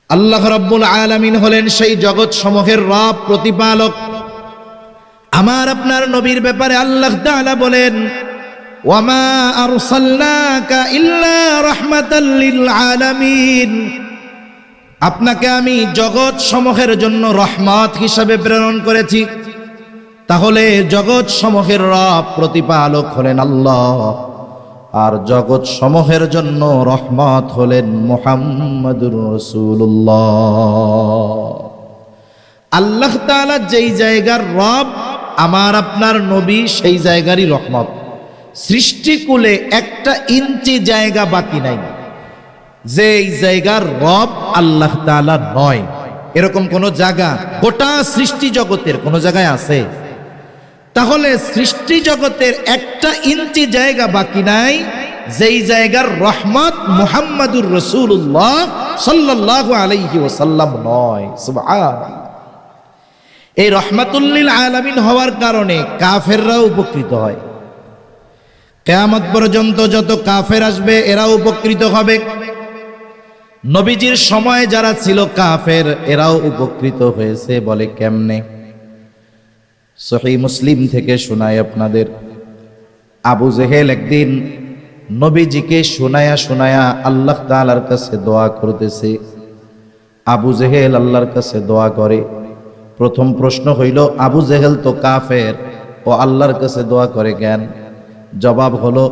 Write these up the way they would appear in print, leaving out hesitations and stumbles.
আল্লাহ রাব্বুল আলামিন হলেন সেই জগৎ সমূহের রব, প্রতিপালক। আমার আপনার নবীর ব্যাপারে আল্লাহ তাআলা বলেন, ওয়ামা আরসালনাকা ইল্লা রাহমাতাল লিল আলামিন, আপনাকে আমি জগৎ সমূহের জন্য রহমত হিসাবে প্রেরণ করেছি। তাহলে জগৎ সমূহের রব, প্রতিপালক হলেন আল্লাহ, আর জগৎ সমূহের জন্য রহমত হলেন মুহাম্মাদুর রাসূলুল্লাহ। আল্লাহ তাআলা যেই জায়গার রব, আমার আপনার নবী সেই জায়গারই রহমত। সৃষ্টিকুলে একটা ইঞ্চি জায়গা বাকি নাই যেই জায়গার রব আল্লাহ তাআলা নয়, এরকম কোন জায়গা গোটা সৃষ্টি জগতের কোন জায়গায় আছে? তাহলে সৃষ্টি জগতের একটা ইঞ্চি জায়গা বাকি নাই যেই জায়গার রহমত মুহাম্মাদুর রাসূলুল্লাহ সাল্লাল্লাহু আলাইহি ওয়াসাল্লাম নয়। সুবহানাল্লাহ। এই রহমাতুল লিল আলামিন হওয়ার কারণে কাফেররাও উপকৃত হয়। কিয়ামত পর্যন্ত যত কাফের আসবে এরাও উপকৃত হবে। নবীজির সময় যারা ছিল কাফের এরাও উপকৃত হয়েছে। বলে কেমনে? সহিহ মুসলিম থেকে শোনাই আপনাদের। আবু জেহেল একদিন নবীজিকে শোনায়া শোনায়া আল্লাহ তাআলার কাছে দোয়া করতেছে। আবু জেহেল আল্লাহর কাছে দোয়া করে। প্রথম প্রশ্ন হইল, আবু জেহেল তো কাফের, ও আল্লাহর কাছে দোয়া করে কেন? জবাব হলো,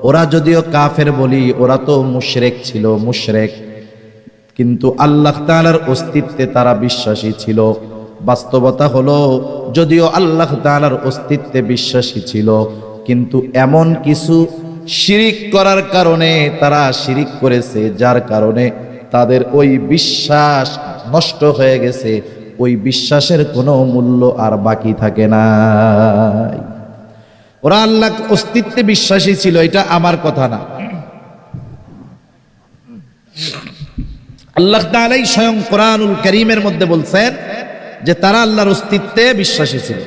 ওরা যদিও কাফের বলি, ওরা তো মুশরিক ছিল, মুশরিক, কিন্তু আল্লাহ তাআলার অস্তিত্বে তারা বিশ্বাসী ছিল। বাস্তবতা হলো, যদিও আল্লাহ তাআলার অস্তিত্বে বিশ্বাসী ছিল, কিন্তু এমন কিছু শিরিক করার কারণে তারা শিরিক করেছে, যার কারণে তাদের ওই বিশ্বাস নষ্ট হয়ে গেছে। ওই বিশ্বাসের কোনো মূল্য আর বাকি থাকে নাই। ওরা আল্লাহ অস্তিত্বে বিশ্বাসী ছিল, এটা আমার কথা না। আল্লাহ তাআলাই স্বয়ং কোরআনুল কারীমের মধ্যে বলছেন যে তারা আল্লাহর অস্তিত্বে বিশ্বাসী ছিল।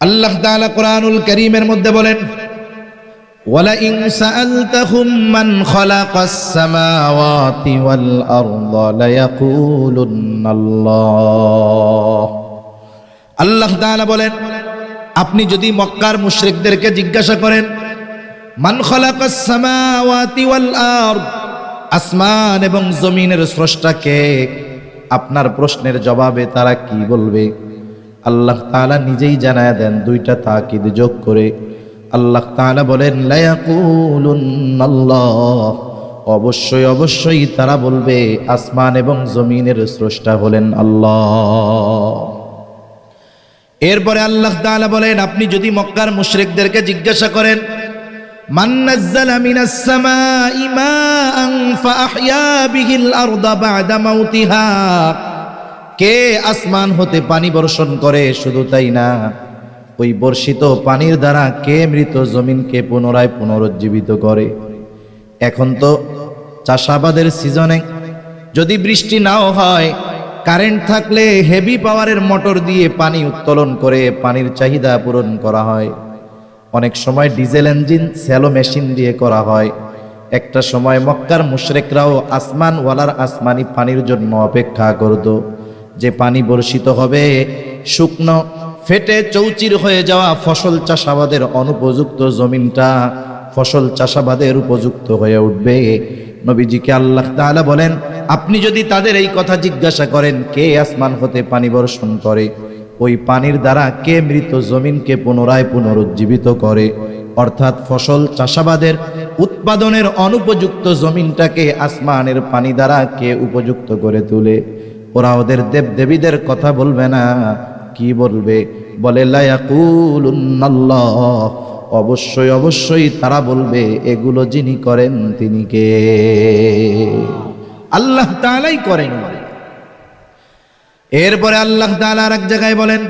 আল্লাহ তাআলা কোরআনুল কারীমের মধ্যে বলেন, ওয়ালা ইন সাআলতাহুম মান খালাকাস সামাওয়াতি ওয়াল আরদা লায়াকুলুন্নাল্লাহ। আল্লাহ তাআলা বলেন, আপনি যদি মক্কার মুশরিকদেরকে জিজ্ঞাসা করেন, মান খালাকাস সামাওয়াতি ওয়াল আরদ, আসমান এবং জমিনের স্রষ্টা কে, আপনার প্রশ্নের জবাবে তারা কি বলবে? আল্লাহ তাআলা নিজেই জানায় দেন, দুইটা তাকিদ যোগ করে। আল্লাহ তাআলা বলেন, লায়াকুলুন্নাল্লাহ, অবশ্যই অবশ্যই তারা বলবে আসমান এবং জমিনের স্রষ্টা হলেন আল্লাহ। এরপরে আল্লাহ তাআলা বলেন, আপনি যদি মক্কার মুশরিকদেরকে জিজ্ঞাসা করেন, মান নাযালা মিনাস সামাই মাআন ফাআহইয়া বিহিল আরদা বা'দা মাউতিহা, কে আসমান হতে পানি বর্ষণ করে, শুধু তাই না, ওই বর্ষিত পানির দ্বারা কে মৃত জমিনকে পুনরায় পুনরুজ্জীবিত করে। এখন তো চাষাবাদের সিজনে যদি বৃষ্টি নাও হয়, কারেন্ট থাকলে হেভি পাওয়ারের মোটর দিয়ে পানি উত্তোলন করে পানির চাহিদা পূরণ করা হয়। অনেক সময় ডিজেল ইঞ্জিন, স্যালো মেশিন দিয়ে করা হয়। একটা সময় মক্কার মুশরিকরাও আসমানওয়ালার আসমানি পানির জন্য অপেক্ষা করত, যে পানি বর্ষিত হবে, শুকনো ফেটে চৌচির হয়ে যাওয়া ফসল চাষাবাদের অনুপযুক্ত জমিনটা ফসল চাষাবাদের উপযুক্ত হয়ে উঠবে। নবীজিকে আল্লাহ তাআলা বলেন, আপনি যদি তাদের এই কথা জিজ্ঞাসা করেন, কে আসমান হতে পানি বর্ষণ করে, ওই পানির দ্বারা কে মৃত জমিনকে পুনরায় পুনরুজ্জীবিত করে, অর্থাৎ ফসল চাষাবাদের উৎপাদনের অনুপযুক্ত জমিনটাকে আসমানের পানি দ্বারা কে উপযুক্ত করে তোলে, ওরা ওদের দেবদেবীদের কথা বলবে না, কি বলবে? বলে লায়াকুলুন্নাল্লাহ, অবশ্যই অবশ্যই তারা বলবে এগুলো যিনি করেন তিনি কে? আল্লাহ তাআলাই করেন। এরপরে আল্লাহ তাআলা আর এক জায়গায় বলেন,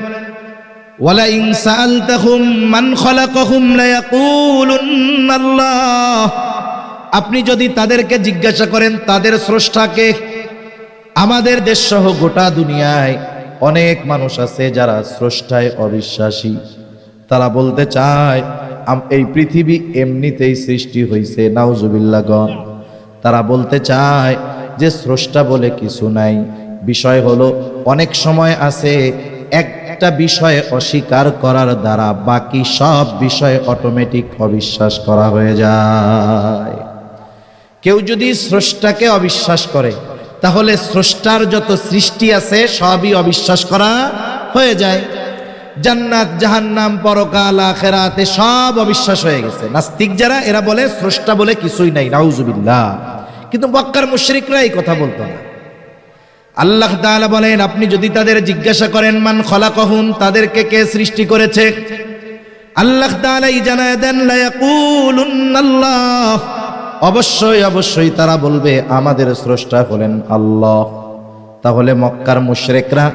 ওয়ালা ইন সাআলতাহুম মান খালাকাহুম লায়াকুলুন্নাল্লাহ, আপনি যদি তাদেরকে জিজ্ঞাসা করেন তাদের স্রষ্টাকে, আমাদের দেশ সহ গোটা দুনিয়ায় অনেক মানুষ আছে যারা স্রষ্টায় অবিশ্বাসী। তারা বলতে চায় এই পৃথিবী এমনিতেই সৃষ্টি হয়েছে, নাউজুবিল্লাহ গণ। তারা বলতে চায় যে স্রষ্টা বলে কিছু নাই। বিষয় হলো অনেক সময় আছে একটা বিষয়ে অস্বীকার করার দ্বারা বাকি সব বিষয়ে অটোমেটিক অবিশ্বাস করা হয়ে যায়। কেউ যদি স্রষ্টাকে অবিশ্বাস করে তাহলে স্রষ্টার যত সৃষ্টি আছে সবই অবিশ্বাস করা হয়ে যায়। জান্নাত, জাহান্নাম, পরকাল, আখিরাতে সব অবিশ্বাস হয়ে গেছে। নাস্তিক যারা, এরা বলে স্রষ্টা বলে কিছুই নাই, নাউজুবিল্লাহ। কিন্তু মক্কার মুশরিকরা এই কথা বলতো না। আল্লাহ তাআলা বলেন, আপনি যদি তাদের জিজ্ঞাসা করেন মান খলাকাহুম, তাদেরকে কে সৃষ্টি করেছে, আল্লাহ তাআলাই জানায় দেন লা ইয়াকুলুন্নাল্লাহ, অবশ্যই অবশ্যই তারা বলবে আমাদের স্রষ্টা হলেন আল্লাহ। তাহলে মক্কার মুশরিকরা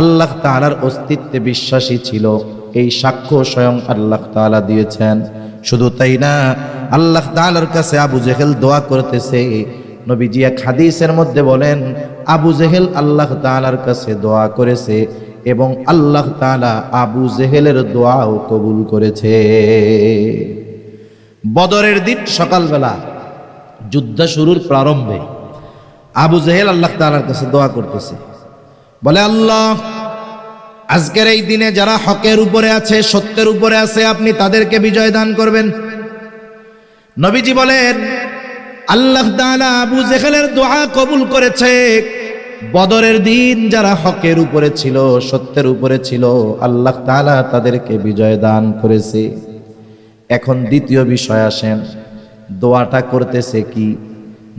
আল্লাহ তাআলার অস্তিত্বে বিশ্বাসী ছিল, এই সাক্ষ্য স্বয়ং আল্লাহ তাআলা দিয়েছেন। শুধু তাই না, আল্লাহ তাআলার কাছে আবু জেহেল দোয়া করতেছে। নবীজি এক হাদিসের মধ্যে বলেন, আবু জেহেল আল্লাহ তাআলার কাছে দোয়া করেছে এবং আল্লাহ তাআলা আবু জেহেলের দোয়াও কবুল করেছে। বদরের দিন সকালবেলা যুদ্ধ শুরুর প্রারম্ভে আবু জেহেল আল্লাহ তাআলার কাছে দোয়া করতেছে, বলে আল্লাহ, আজকের এই দিনে যারা হকের উপরে আছে, সত্যের উপরে আছে, আপনি তাদেরকে বিজয় দান করবেন। নবীজি বলেন, আল্লাহ তাআলা আবু জেহেলের দোয়া কবুল করেছে। বদরের দিন যারা হকের উপরে ছিল, সত্যের উপরে ছিল, আল্লাহ তাআলা তাদেরকে বিজয় দান করেছে। এখন দ্বিতীয় বিষয় আসেন, দোয়াটা করতেছে কি?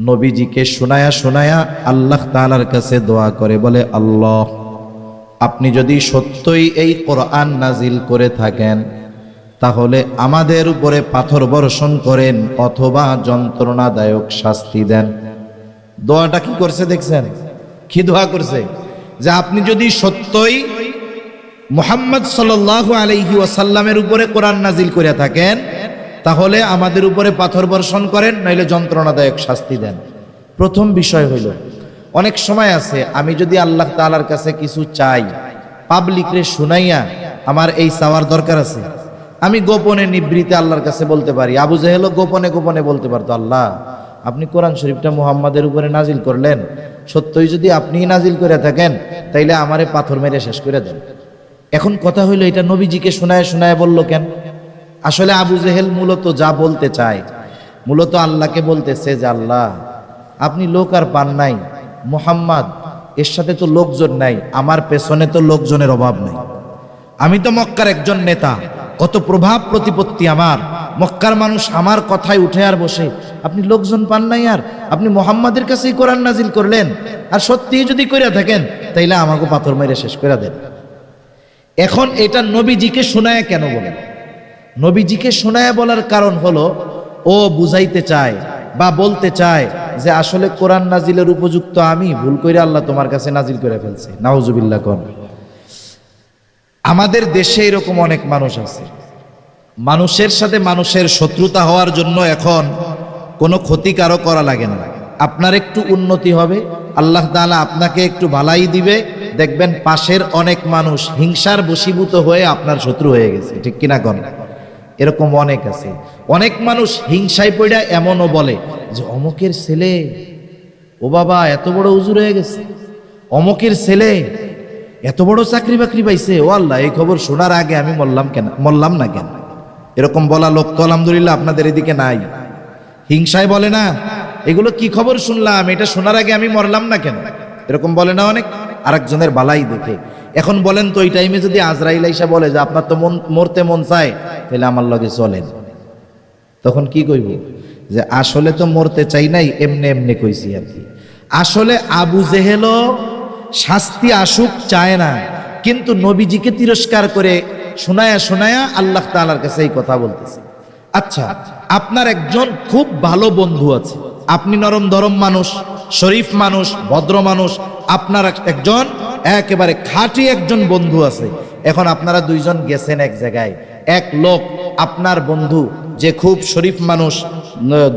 নবীজিকে শোনায়া শোনায়া আল্লাহ তাআলার কাছে দোয়া করে, বলে আল্লাহ, আপনি যদি সত্যই এই কোরআন নাজিল করে থাকেন তাহলে আমাদের উপরে পাথর বর্ষণ করেন অথবা যন্ত্রণাদায়ক শাস্তি দেন। দোয়াটা কি করছে দেখছেন? কি দোয়া করছে? যে আপনি যদি সত্যই মুহাম্মদ সাল্লাল্লাহু আলাইহি ওয়াসাল্লামের উপরে কোরআন নাজিল করে থাকেন তাহলে আমাদের উপরে পাথর বর্ষণ করেন, নইলে যন্ত্রণাদায়ক শাস্তি দেন। প্রথম বিষয় হইল, অনেক সময় আছে আমি যদি আল্লাহ তাআলার কাছে কিছু চাই, পাবলিকরে শুনাইয়া আমার এই চাওয়ার দরকার আছে, আমি গোপনে নিবৃতে আল্লাহর কাছে বলতে পারি। আবু জেহেলও গোপনে গোপনে বলতে পারতো, আল্লাহ, আপনি কোরআন শরীফটা মুহাম্মাদের উপরে নাজিল করলেন, সত্যই যদি আপনিই নাজিল করে থাকেন তাইলে আমারে পাথর মেরে শেষ করে দেন। এখন কথা হইল, এটা নবীজিকে শোনায় শোনায় বলল কেন? আসলে আবু জেহেল মূলত যা বলতে চায়, মূলত আল্লাহকে বলতেছে যে আল্লাহ, আপনি লোক আর পান নাই, মুহাম্মদ এর সাথে তো লোকজন নাই, আমার পেছনে তো লোকজনের অভাব নাই, আমি তো মক্কার একজন নেতা, কত প্রভাব প্রতিপত্তি আমার, মক্কার মানুষ আমার কথায় উঠে আর বসে, আপনি লোকজন পান নাই, আর আপনি মুহাম্মাদের কাছেই কোরআন নাজিল করলেন, আর সত্যিই যদি কইরা থাকেন তাইলে আমাকে পাথর মেরে শেষ করে দেন। এখন এটা নবীজিকে শোনায় কেন বলে? নবীজিকে শোনায় বলার কারণ হলো, ও বুঝাইতে চায় বা বলতে চায় যে আসলে কোরআন নাজিলের উপযুক্ত আমি, ভুল করে আল্লাহ তোমার কাছে নাজিল করে ফেলছে। নাউজুবিল্লাহ কোন। আমাদের দেশে এরকম অনেক মানুষ আছে, মানুষের সাথে মানুষের শত্রুতা হওয়ার জন্য এখন কোনো ক্ষতিকারও করা লাগে না। আপনার একটু উন্নতি হবে, আল্লাহ তাআলা আপনাকে একটু ভালাই দিবে, দেখবেন পাশের অনেক মানুষ হিংসার বশীভূত হয়ে আপনার শত্রু হয়ে গেছে। ঠিক কিনা কোন? এরকম অনেক আছে। অনেক মানুষ হিংসায় পড়া এমনও বলে যে অমুকের ছেলে, ও বাবা, এত বড় হুজুর হয়ে গেছে, অমুকের ছেলে এত বড় চাকরি বাকরি পাইছে, ও আল্লাহ, এই খবর শোনার আগে আমি মরলাম না কেন? এরকম বলা লোক তো আলহামদুলিল্লাহ আপনাদের এদিকে নাই। হিংসায় বলে না, এগুলো কি খবর শুনলাম, এটা শোনার আগে আমি মরলাম না কেন? এরকম বলে না অনেক, আরেকজনের বালাই দেখে। এখন বলেন তো, ওই টাইমে যদি আজরাইল আইসা বলে যে আপনার তো মরতে মন চায়, তাহলে আমার লগে চলেন, তখন কি কইব? যে আসলে তো মরতে চাই নাই, এমনি এমনি কইছি আর কি। আসলে আবু জেহেলও শাস্তি আসুক চায় না, কিন্তু নবীজিকে তিরস্কার করে শোনায়া শোনায়া আল্লাহ তাআলার কাছে এই কথা বলতেছে। আচ্ছা, আপনার একজন খুব ভালো বন্ধু আছে, আপনি নরম দরম মানুষ, শরীফ মানুষ, ভদ্র মানুষ, আপনার একজন একেবারে খাঁটি একজন বন্ধু আছে। এখন আপনারা দুইজন গেছেন এক জায়গায়, এক লোক আপনার বন্ধু যে খুব শরীফ মানুষ,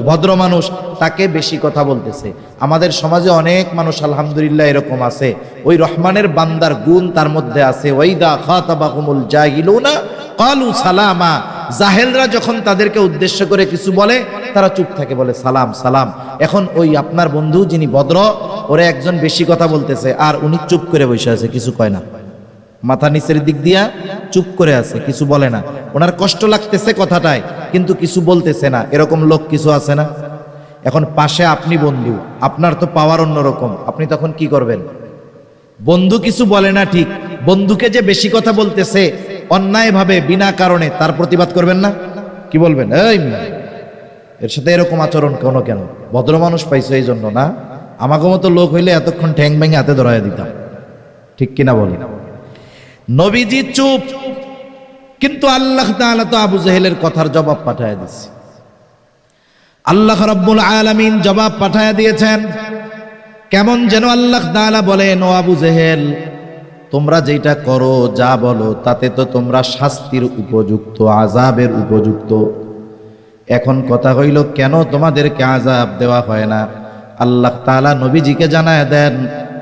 ভদ্র মানুষ, তাকে বেশি কথা বলতেছে। আমাদের সমাজে অনেক মানুষ আলহামদুলিল্লাহ এরকম আছে, ওই রহমানের বান্দার গুণ তার মধ্যে আছে। ওয়াইদা খাতাবাহুমুল জাহিলুনা ক্বালু সালামা, জাহেলরা যখন তাদেরকে উদ্দেশ্য করে কিছু বলে তারা চুপ থাকে, বলে সালাম সালাম। এখন ওই আপনার বন্ধু যিনি ভদ্র, ওরে একজন বেশি কথা বলতেছে আর উনি চুপ করে বসে আছে, কিছু কয় না, মাথা নিচের দিক দিয়া চুপ করে আছে, কিছু বলে না। ওনার কষ্ট লাগতেছে কথাটায়, কিন্তু কিছু বলতেছে না। এরকম লোক কিছু আছে না? এখন পাশে আপনি বন্ধু, আপনার তো পাওয়ার অন্যরকম, আপনি তখন কি করবেন? বন্ধু কিছু বলে না ঠিক, বন্ধুকে যে বেশি কথা বলতেছে অন্যায়ভাবে বিনা কারণে, তার প্রতিবাদ করবেন না? কি বলবেন? এই মিয়া, এর সাথে এরকম আচরণ কেন? ভদ্র মানুষ পাইছো এই জন্য না? আমাকে মতো লোক হইলে এতক্ষণ ঠ্যাং ভেঙে হাতে ধরাইয়া দিতাম, ঠিক কিনা বলেন? নবীজি চুপ, কিন্তু আল্লাহ তাআলা তো আবু জেহেলের কথার জবাব পাঠায় দিয়েছে। আল্লাহ রাব্বুল আলামিন জবাব পাঠায় দিয়েছেন। কেমন যেন আল্লাহ তাআলা বলেন, ও আবু জেহেল, তোমরা যেটা করো, যা বলো, তাতে তো তোমরা শাস্তির উপযুক্ত, আযাবের উপযুক্ত। এখন কথা হইল, কেন তোমাদেরকে আযাব দেওয়া হয় না? আল্লাহ তাআলা নবীজিকে জানায় দেন,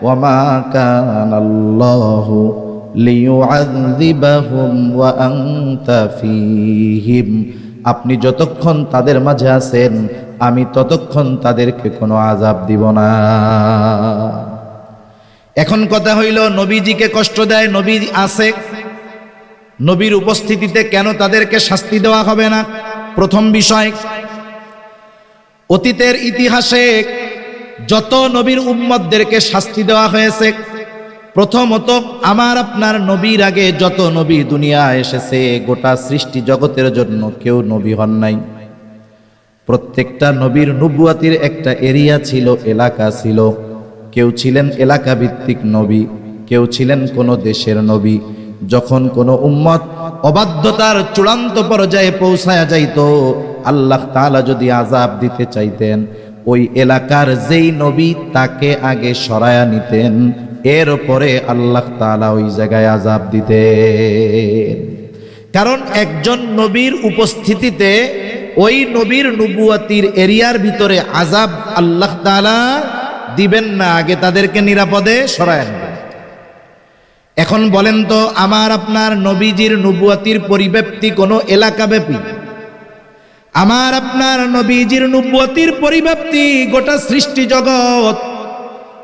ওয়ামা কানাল্লাহু লিয়ুআযযিবাহুম ওয়া আনতা ফীহিম। আপনি যতক্ষণ তাদের মাঝে আছেন, আমি ততক্ষণ তাদেরকে কোনো আযাব দিব না। এখন কথা হইল, নবীজিকে কষ্ট দেয়, নবী আছে, নবীর উপস্থিতিতে কেন তাদেরকে শাস্তি দেওয়া হবে না? প্রথম বিষয়, অতীতের ইতিহাসে যত নবীর উম্মতদেরকে শাস্তি দেওয়া হয়েছে, প্রথমত আমার আপনার নবীর আগে যত নবী দুনিয়া এসেছে, গোটা সৃষ্টি জগতের জন্য কেউ নবী হন নাই। প্রত্যেকটা নবীর নবুয়াতির একটা এরিয়া ছিল, এলাকা ছিল। কেউ ছিলেন এলাকা ভিত্তিক নবী, কেউ ছিলেন কোনো দেশের নবী। যখন কোনো উম্মত অবাধ্যতার চূড়ান্ত পর্যায়ে পৌঁছায়া যাইত, আল্লাহ তাআলা যদি আযাব দিতে চাইতেন, ওই এলাকার যেই নবী তাকে আগে সরায়া নিতেন, এরপরে আল্লাহ তাআলা ওই জায়গায় আযাব দিতেন। কারণ একজন নবীর উপস্থিতিতে ওই নবীর নবুয়াতির এরিয়ার ভিতরে আযাব আল্লাহ তাআলা দিবেন না, আগে তাদেরকে নিরাপদে সরায় নেবেন। এখন বলেন তো, আমার আপনার নবীজির নবুয়াতির পরিব্যাপ্তি কোনো এলাকাব্যাপী? আমার আপনার নবীজির নবুয়াতির পরিব্যাপ্তি গোটা সৃষ্টি জগৎ।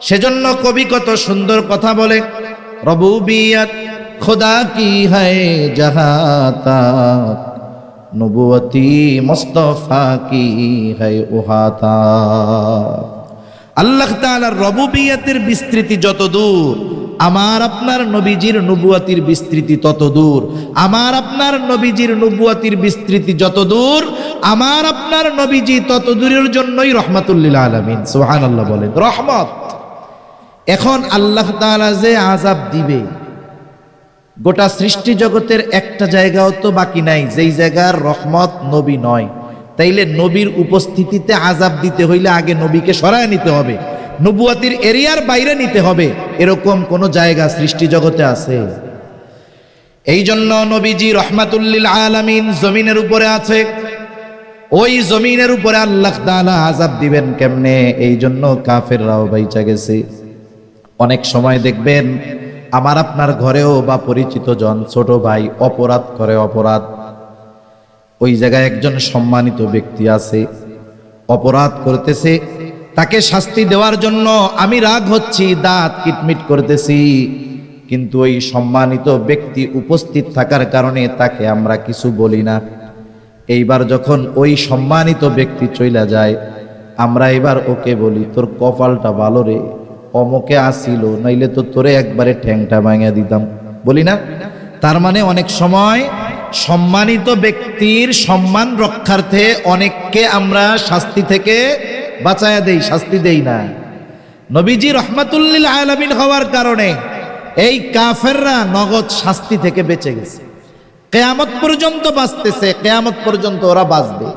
সেজন্য কবি কত সুন্দর কথা বলে, রবুবিয়ত খুদা কি হ্যায় জাহাঁ তাক, নবুয়তি মুস্তাফা কি হ্যায় ওহা তাক। আল্লাহ তাআলার রবুবিয়তের বিস্তৃতি যত দূর, আমার আপনার নবীজির নবুয়াতির বিস্তৃতি তত দূর। আমার আপনার নবীজির নবুয়াতির বিস্তৃতি যত দূর, আমার আপনার নবীজি তত দূরের জন্যই রহমাতুল লিল আলামিন। সুবহানাল্লাহ বলেন, রহমত। এখন আল্লাহ তাআলা যে আযাব দিবে, গোটা সৃষ্টি জগতের একটা জায়গাও তো বাকি নাই যেই জায়গার রহমত নবী নয়। তাইলে নবীর উপস্থিতিতে আযাব দিতে হইলে আগে নবীকে সরায় নিতে হবে, নবুয়াতির এরিয়ার বাইরে নিতে হবে। এরকম কোন জায়গা সৃষ্টি জগতে আছে? এই জন্য নবীজি রহমাতুল লিল আলামিন জমিনের উপরে আছে। ওই জমিনের উপরে আল্লাহ তাআলা আযাব দিবেন কেমনে? এই জন্য কাফেররাও বাইচা গেছে। অনেক সময় দেখবেন আমার আপনার ঘরেও বা পরিচিত জন, ছোট ভাই অপরাধ করে, অপরাধ, ওই জায়গায় একজন সম্মানিত ব্যক্তি আছে, অপরাধ করতেছে, তাকে শাস্তি দেওয়ার জন্য আমি রাগ হচ্ছি, দাঁত কিটমিট করতেছি, কিন্তু ওই সম্মানিত ব্যক্তি উপস্থিত থাকার কারণে তাকে আমরা কিছু বলি না। এইবার যখন ওই সম্মানিত ব্যক্তি চইলা যায়, আমরা এবার ওকে বলি, তোর কপালটা ভালো রে, অমকে আসিল, নাইলে তো তোরে একবারে ঠ্যাংটা ভাঙিয়ে দিতাম, বলি না? তার মানে অনেক সময় সম্মানিত ব্যক্তির সম্মান রক্ষার্থে অনেককে আমরা শাস্তি থেকে বাঁচায়া দেই, শাস্তি দেই না। নবীজি রহমাতুল লিল আলামিন হওয়ার কারণে এই কাফেররা নগদ শাস্তি থেকে বেঁচে গেছে, কিয়ামত পর্যন্ত বাঁচতেছে, কিয়ামত পর্যন্ত ওরা বাঁচবে।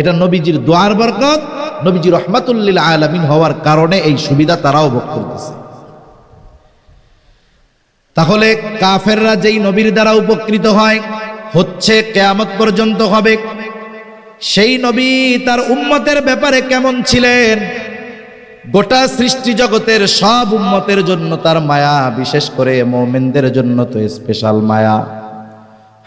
এটা নবীজির দোয়ার বরকত, নবীজি রহমাতুল লিল আলামিন হওয়ার কারণে এই সুবিধা তারাও ভোগ করতেছে। তাহলে কাফেররা যেই নবীর দ্বারা উপকৃত হয়, হচ্ছে, কিয়ামত পর্যন্ত হবে, সেই নবী তার উম্মতের ব্যাপারে কেমন ছিলেন? গোটা সৃষ্টি জগতের সব উম্মতের জন্য তার মায়া, বিশেষ করে মুমিনদের জন্য তো স্পেশাল মায়া।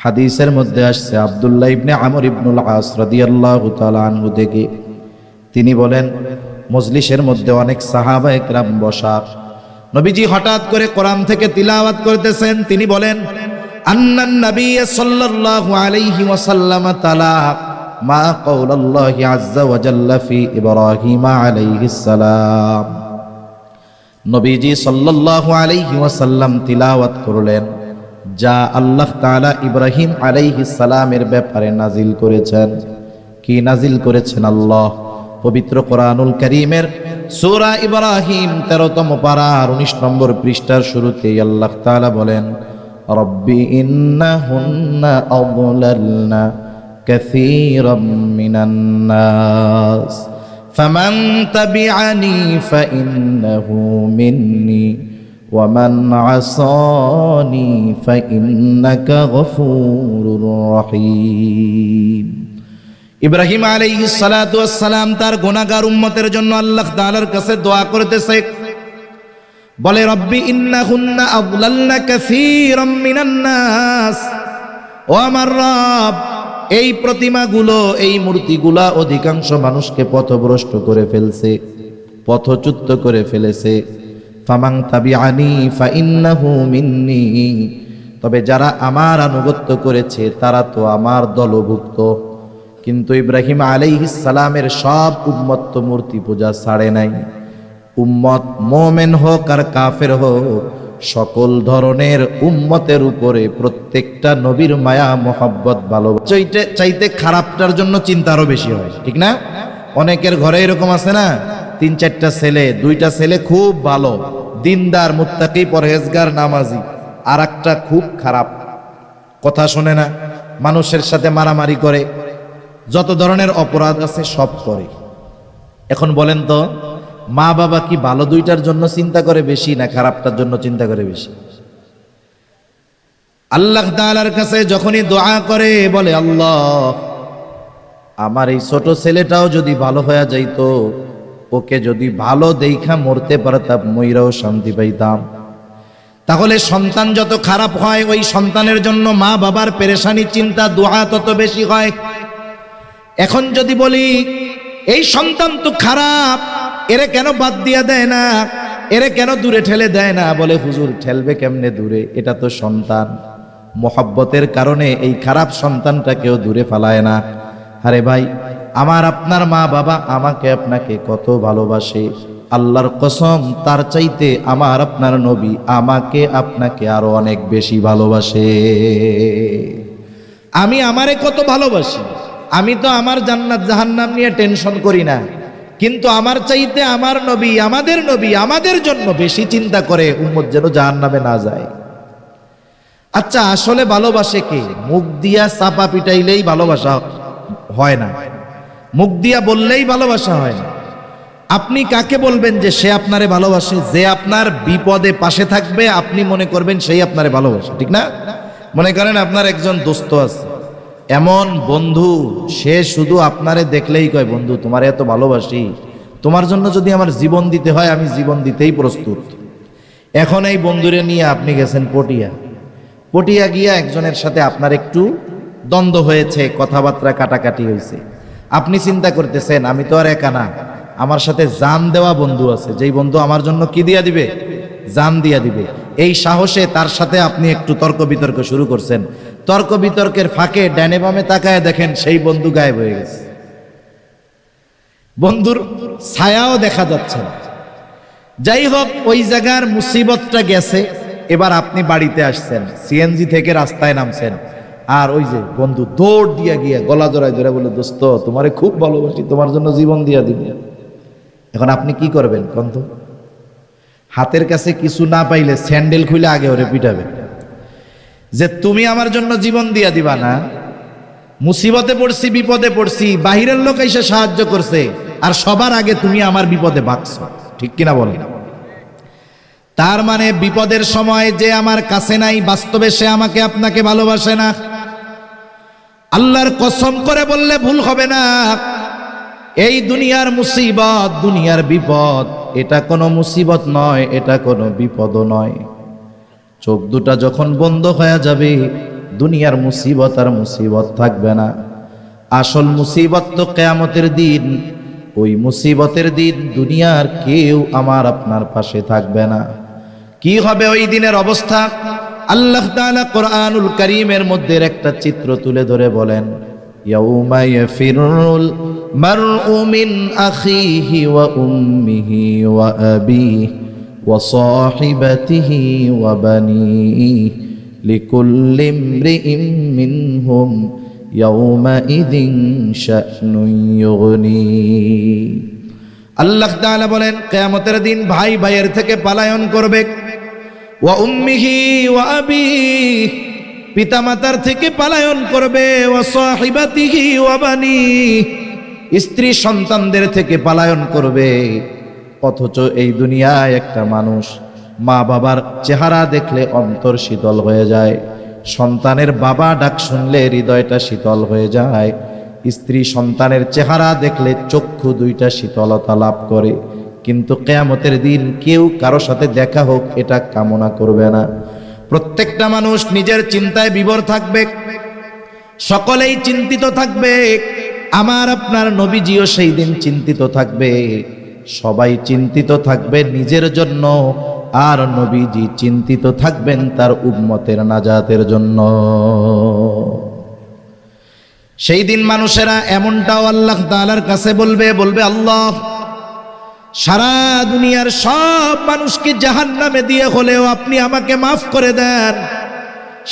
হাদিসের মধ্যে আসছে আব্দুল্লাহ ইবনে আমর ইবনুল আস রাদিয়াল্লাহু তাআলা আনহু থেকে, তিনি বলেন মজলিসের মধ্যে অনেক সাহাবা একরাম বসা, নবীজি হঠাৎ করে কোরআন থেকে তিলাওয়াত করতেছেন। তিনি বলেন আন্নান নবী সাল্লাল্লাহু আলাইহি ওয়াসাল্লাম তাআলা মা কাউলাল্লাহি আযজা ওয়া জাল্লা ফি ইব্রাহিম আলাইহিস সালাম। নবীজি সাল্লাল্লাহু আলাইহি ওয়াসাল্লাম তিলাওয়াত করলেন যা আল্লাহ তাআলা ইব্রাহিম আলাইহিস সালামের ব্যাপারে নাজিল করেছেন। কি নাজিল করেছেন? আল্লাহ পবিত্র কোরআনুল কারীমের সূরা ইব্রাহিম 13তম পারার 19 নম্বর পৃষ্ঠার শুরুতেই আল্লাহ তাআলা বলেন রব্বি ইন্নাহুন্না আযলালনা কাসীরাম মিনান নাস ফামান তাবিআনি ফাইন্নাহু মিন্নি ওয়া মান আসানি ফাইন্নাকা গফুরুর রহিম। ইব্রাহিম আলাইহিস সালাতু ওয়াস সালাম তার গুনাহগার উম্মতের জন্য আল্লাহ তাআলার কাছে দোয়া করতেছে, বলে রব্বি ইন্নাহুন্না আযলালনা কাসীরাম মিনান নাস, ও আমার রব এই প্রতিমাগুলো এই মূর্তিগুলা অধিকাংশ মানুষকে পথভ্রষ্ট করে ফেলছে, পথচ্যুত করে ফেলেছে। ফামান তাবিআনি ফাইন্নাহু মিন্নি, তবে যারা আমার আনুগত্য করেছে তারা তো আমার দলভুক্ত। কিন্তু ইব্রাহিম আলাইহিস সালামের সব উম্মত তো মূর্তি পূজা ছাড়ে নাই। উম্মত মোমেন হোক আর কাফের হোক, সকল ধরনের উম্মতের উপরে প্রত্যেকটা নবীর মায়া মোহাব্বত ভালোবাসা চাইতে খারাপটার জন্য চিন্তা আরো বেশি হয়, ঠিক না? অনেকের ঘরে এরকম আছে না, 3-4টা ছেলে, 2টা ছেলে খুব ভালো, দিনদার, মুত্তাকি, পরহেজগার, নামাজি, আর একটা খুব খারাপ, কথা শোনে না, মানুষের সাথে মারামারি করে, যত ধরনের অপরাধ আছে সব করে। এখন বলেন তো মা বাবা কি ভালো দুইটার জন্য চিন্তা করে বেশি না খারাপটার জন্য চিন্তা করে বেশি? আল্লাহ তাআলার কাছে যখনই দোয়া করে বলে আল্লাহ আমার এই ছোট ছেলেটাও যদি ভালো হয়ে যাইতো, ওকে যদি ভালো দেইখা মরতে পারতাম, মইরাও শান্তি পাইতাম। তাহলে সন্তান যত খারাপ হয় ওই সন্তানের জন্য মা বাবার পেরেশানি চিন্তা দোয়া তত বেশি হয়। এখন যদি বলি এই সন্তান তো খারাপ, এরে কেন বাদ দিয়া দেয় না, এরে কেন দূরে ঠেলে দেয় না, বলে হুজুর ঠেলবে কেমনে দূরে, এটা তো সন্তান, মোহাব্বতের কারণে এই খারাপ সন্তানটাকেও দূরে ফালায় না। আরে ভাই, আমার আপনার মা বাবা আমাকে আপনাকে কত ভালোবাসে, আল্লাহর কসম তার চাইতে আমার আপনার নবী আমাকে আপনাকে আরো অনেক বেশি ভালোবাসে। আমি আমারে কত ভালোবাসি, আমি তো আমার জান্নাত জাহান্নাম নিয়ে টেনশন করি না, কিন্তু আমার চাইতে আমার নবী, আমাদের নবী আমাদের জন্য বেশি চিন্তা করে উম্মত যেন জাহান্নামে না যায়। আচ্ছা আসলে ভালোবাসে কে? মুখ দিয়া চাপা পিটাইলেই ভালোবাসা হয় না, মুখ দিয়া বললেই ভালোবাসা হয় না। আপনি কাকে বলবেন যে সে আপনারে ভালোবাসে? যে আপনার বিপদে পাশে থাকবে আপনি মনে করবেন সেই আপনারে ভালোবাসে, ঠিক না? মনে করেন আপনার একজন দোস্ত আছে, এমন বন্ধু সে শুধু আপনারে দেখলেই কয় বন্ধু তোমারে এত ভালোবাসি, তোমার জন্য যদি আমার জীবন দিতে হয় আমি জীবন দিতেই প্রস্তুত। এখন এই বন্ধুরে নিয়ে আপনি গেছেন পটিয়া গিয়া একজনের সাথে আপনার একটু দ্বন্দ্ব হয়েছে, কথাবার্তা কাটাকাটি হয়েছে। আপনি চিন্তা করতেছেন আমি তো আর একা না, আমার সাথে জান দেওয়া বন্ধু আছে, যেই বন্ধু আমার জন্য কি দিয়া দিবে? জান দিয়া দিবে। এই সাহসে তার সাথে আপনি একটু তর্ক বিতর্ক শুরু করছেন। তর্ক বিতর্কের ফাঁকে ডানে বামে তাকায় দেখেন সেই বন্ধু গায়েব হয়ে গেছে, বন্ধুর ছায়াও দেখা যাচ্ছে না। যাই হোক, ওই জায়গার মুসিবতটা গেছে। এবার আপনি বাড়িতে আসছেন, সিএনজি থেকে রাস্তায় নামছেন, আর ওই যে বন্ধু দৌড় দিয়া গিয়া গলা জড়ায় ধরে বলে দোস্ত তোমারে খুব ভালোবাসি, তোমার জন্য জীবন দিয়া দিব। এখন আপনি কি করবেন কন্ত? হাতের কাছে কিছু না পাইলে স্যান্ডেল খুলে আগে ওরে পিটাবেন যে তুমি আমার জন্য জীবন দিয়া দিবা না? মুসিবতে পড়ছি, বিপদে পড়ছি, বাহিরের লোক এসে সাহায্য করছে, আর সবার আগে তুমি আমার বিপদে ভাগছো, ঠিক কিনা বলেন? তার মানে বিপদের সময় যে আমার কাছে নাই, বাস্তবে সে আমাকে আপনাকে ভালোবাসে না। আল্লাহর কসম করে বললে ভুল হবে না, এই দুনিয়ার মুসিবত, দুনিয়ার বিপদ, এটা কোনো মুসিবত নয়, এটা কোনো বিপদও নয়। চোখ দুটা যখন বন্ধ হয়ে যাবে, দুনিয়ার মুসিবত আর মুসিবত থাকবে না। আসল মুসিবত তো কিয়ামতের দিন। ওই মুসিবতের দিন দুনিয়ার কেউ আমার আপনার পাশে থাকবে না। কি হবে ওই দিনের অবস্থা? আল্লাহ তাআলা কোরআনুল কারীমের মধ্যে একটা চিত্র তুলে ধরে বলেন, ইয়াউমা ইয়াফিরুল মারউ মিন আখিহি ওয়া উম্মিহি ওয়া আবিহি ওয়া সাহিবাতিহি ওয়া বানিহি লিকুল্লি ইমরিইম মিনহুম ইয়াউমাইযিন শা'নুন ইউগনি। আল্লাহ তাআলা বলেন, কিয়ামতের দিন ভাই ভাইয়ের থেকে পলায়ন করবে। ওয়া উম্মিহি ওয়া আবিহি, পিতামাতার থেকে পলায়ন করবে। ওয়া সাহিবাতিহি ওয়া বানিহি, স্ত্রী সন্তানদের থেকে পলায়ন করবে। অথচ এই দুনিয়ায় একটা মানুষ মা বাবার চেহারা দেখলে অন্তর শীতল হয়ে যায়, সন্তানের বাবা ডাক শুনলে হৃদয়টা শীতল হয়ে যায়, স্ত্রী সন্তানের চেহারা দেখলে চক্ষু দুইটা শীতলতা লাভ করে। কিন্তু কিয়ামতের দিন কেউ কারো সাথে দেখা হোক এটা কামনা করবে না। প্রত্যেকটা মানুষ নিজের চিন্তায় বিভোর থাকবে, সকলেই চিন্তিত থাকবে। আমার আপনার নবীজিও সেই দিন চিন্তিত থাকবে। সবাই চিন্তিত থাকবে নিজের জন্য, আর নবীজি চিন্তিত থাকবেন তার উম্মতের নাজাতের জন্য। সেই দিন মানুষেরা এমনটাও আল্লাহ তাআলার কাছে বলবে, আল্লাহ, সারা দুনিয়ার সব মানুষকে জাহান্নামে দিয়ে হলেও আপনি আমাকে মাফ করে দেন।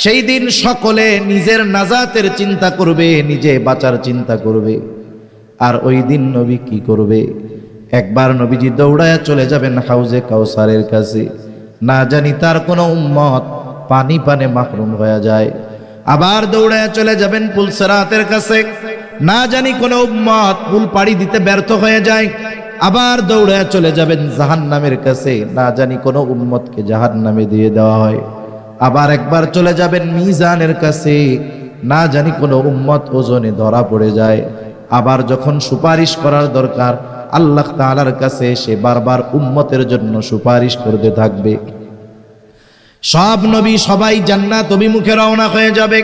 সেই দিন সকলে নিজের নাজাতের চিন্তা করবে, নিজে বাঁচার চিন্তা করবে। আর ওই দিন নবী কি করবে? একবার নবীজি দৌড়ায়া চলে যাবেন হাউজে কাউসারের কাছে। না জানি তার কোনো উম্মত পানি পানে মাহরুম হয়ে যায়। আবার দৌড়ায়া চলে যাবেন পুলসিরাতের কাছে। না জানি কোনো উম্মত পুল পাড়ি দিতে ব্যর্থ হয়ে যায়। আবার দৌড়ায়া চলে যাবেন জাহান্নামের কাছে। না জানি কোনো উম্মতকে জাহান্নামে দিয়ে দেওয়া হয়। আবার একবার চলে যাবেন মিজানের কাছে। না জানি কোনো উম্মত ওজনে ধরা পড়ে যায়। আবার যখন সুপারিশ করার দরকার, আল্লাহ তাআলার কাছে সে বারবার উম্মতের জন্য সুপারিশ করতে থাকবে। সব নবী সবাই জান্নাত অভিমুখে রওনা হয়ে যাবে,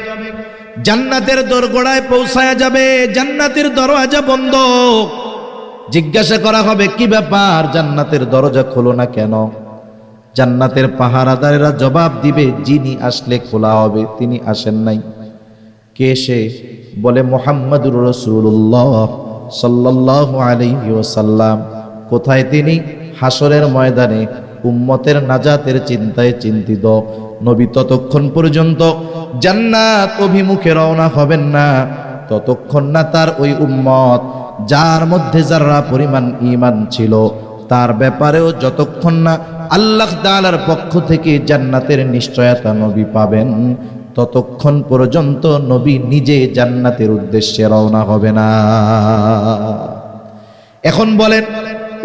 জান্নাতের দোরগোড়ায় পৌঁছায়া যাবে। জান্নাতের দরওয়াজা বন্ধ। জিজ্ঞাসা করা হবে, কি ব্যাপার, জান্নাতের দরজা খোলো না কেন? জান্নাতের পাহারাদারেরা জবাব দিবে, যিনি আসলে খোলা হবে, তিনি আসেন নাই। কে সে? বলে, মুহাম্মাদুর রাসূলুল্লাহ সাল্লাল্লাহু আলাইহি ওয়াসাল্লাম। কোথায় তিনি? হাসরের ময়দানে উম্মতের নাজাতের চিন্তায় চিন্তিত। নবী ততক্ষণ পর্যন্ত জান্নাত অভিমুখে রওনা হবেন না, ততক্ষণ না তার ওই উম্মত যার মধ্যে যারা পরিমাণ ঈমান ছিল তার ব্যাপারেও যতক্ষণ না আল্লাহ তাআলার পক্ষ থেকে জান্নাতের নিশ্চয়তা নবী পাবেন, ততক্ষণ পর্যন্ত নবী নিজে জান্নাতের উদ্দেশ্যে রওনা হবে না। এখন বলেন,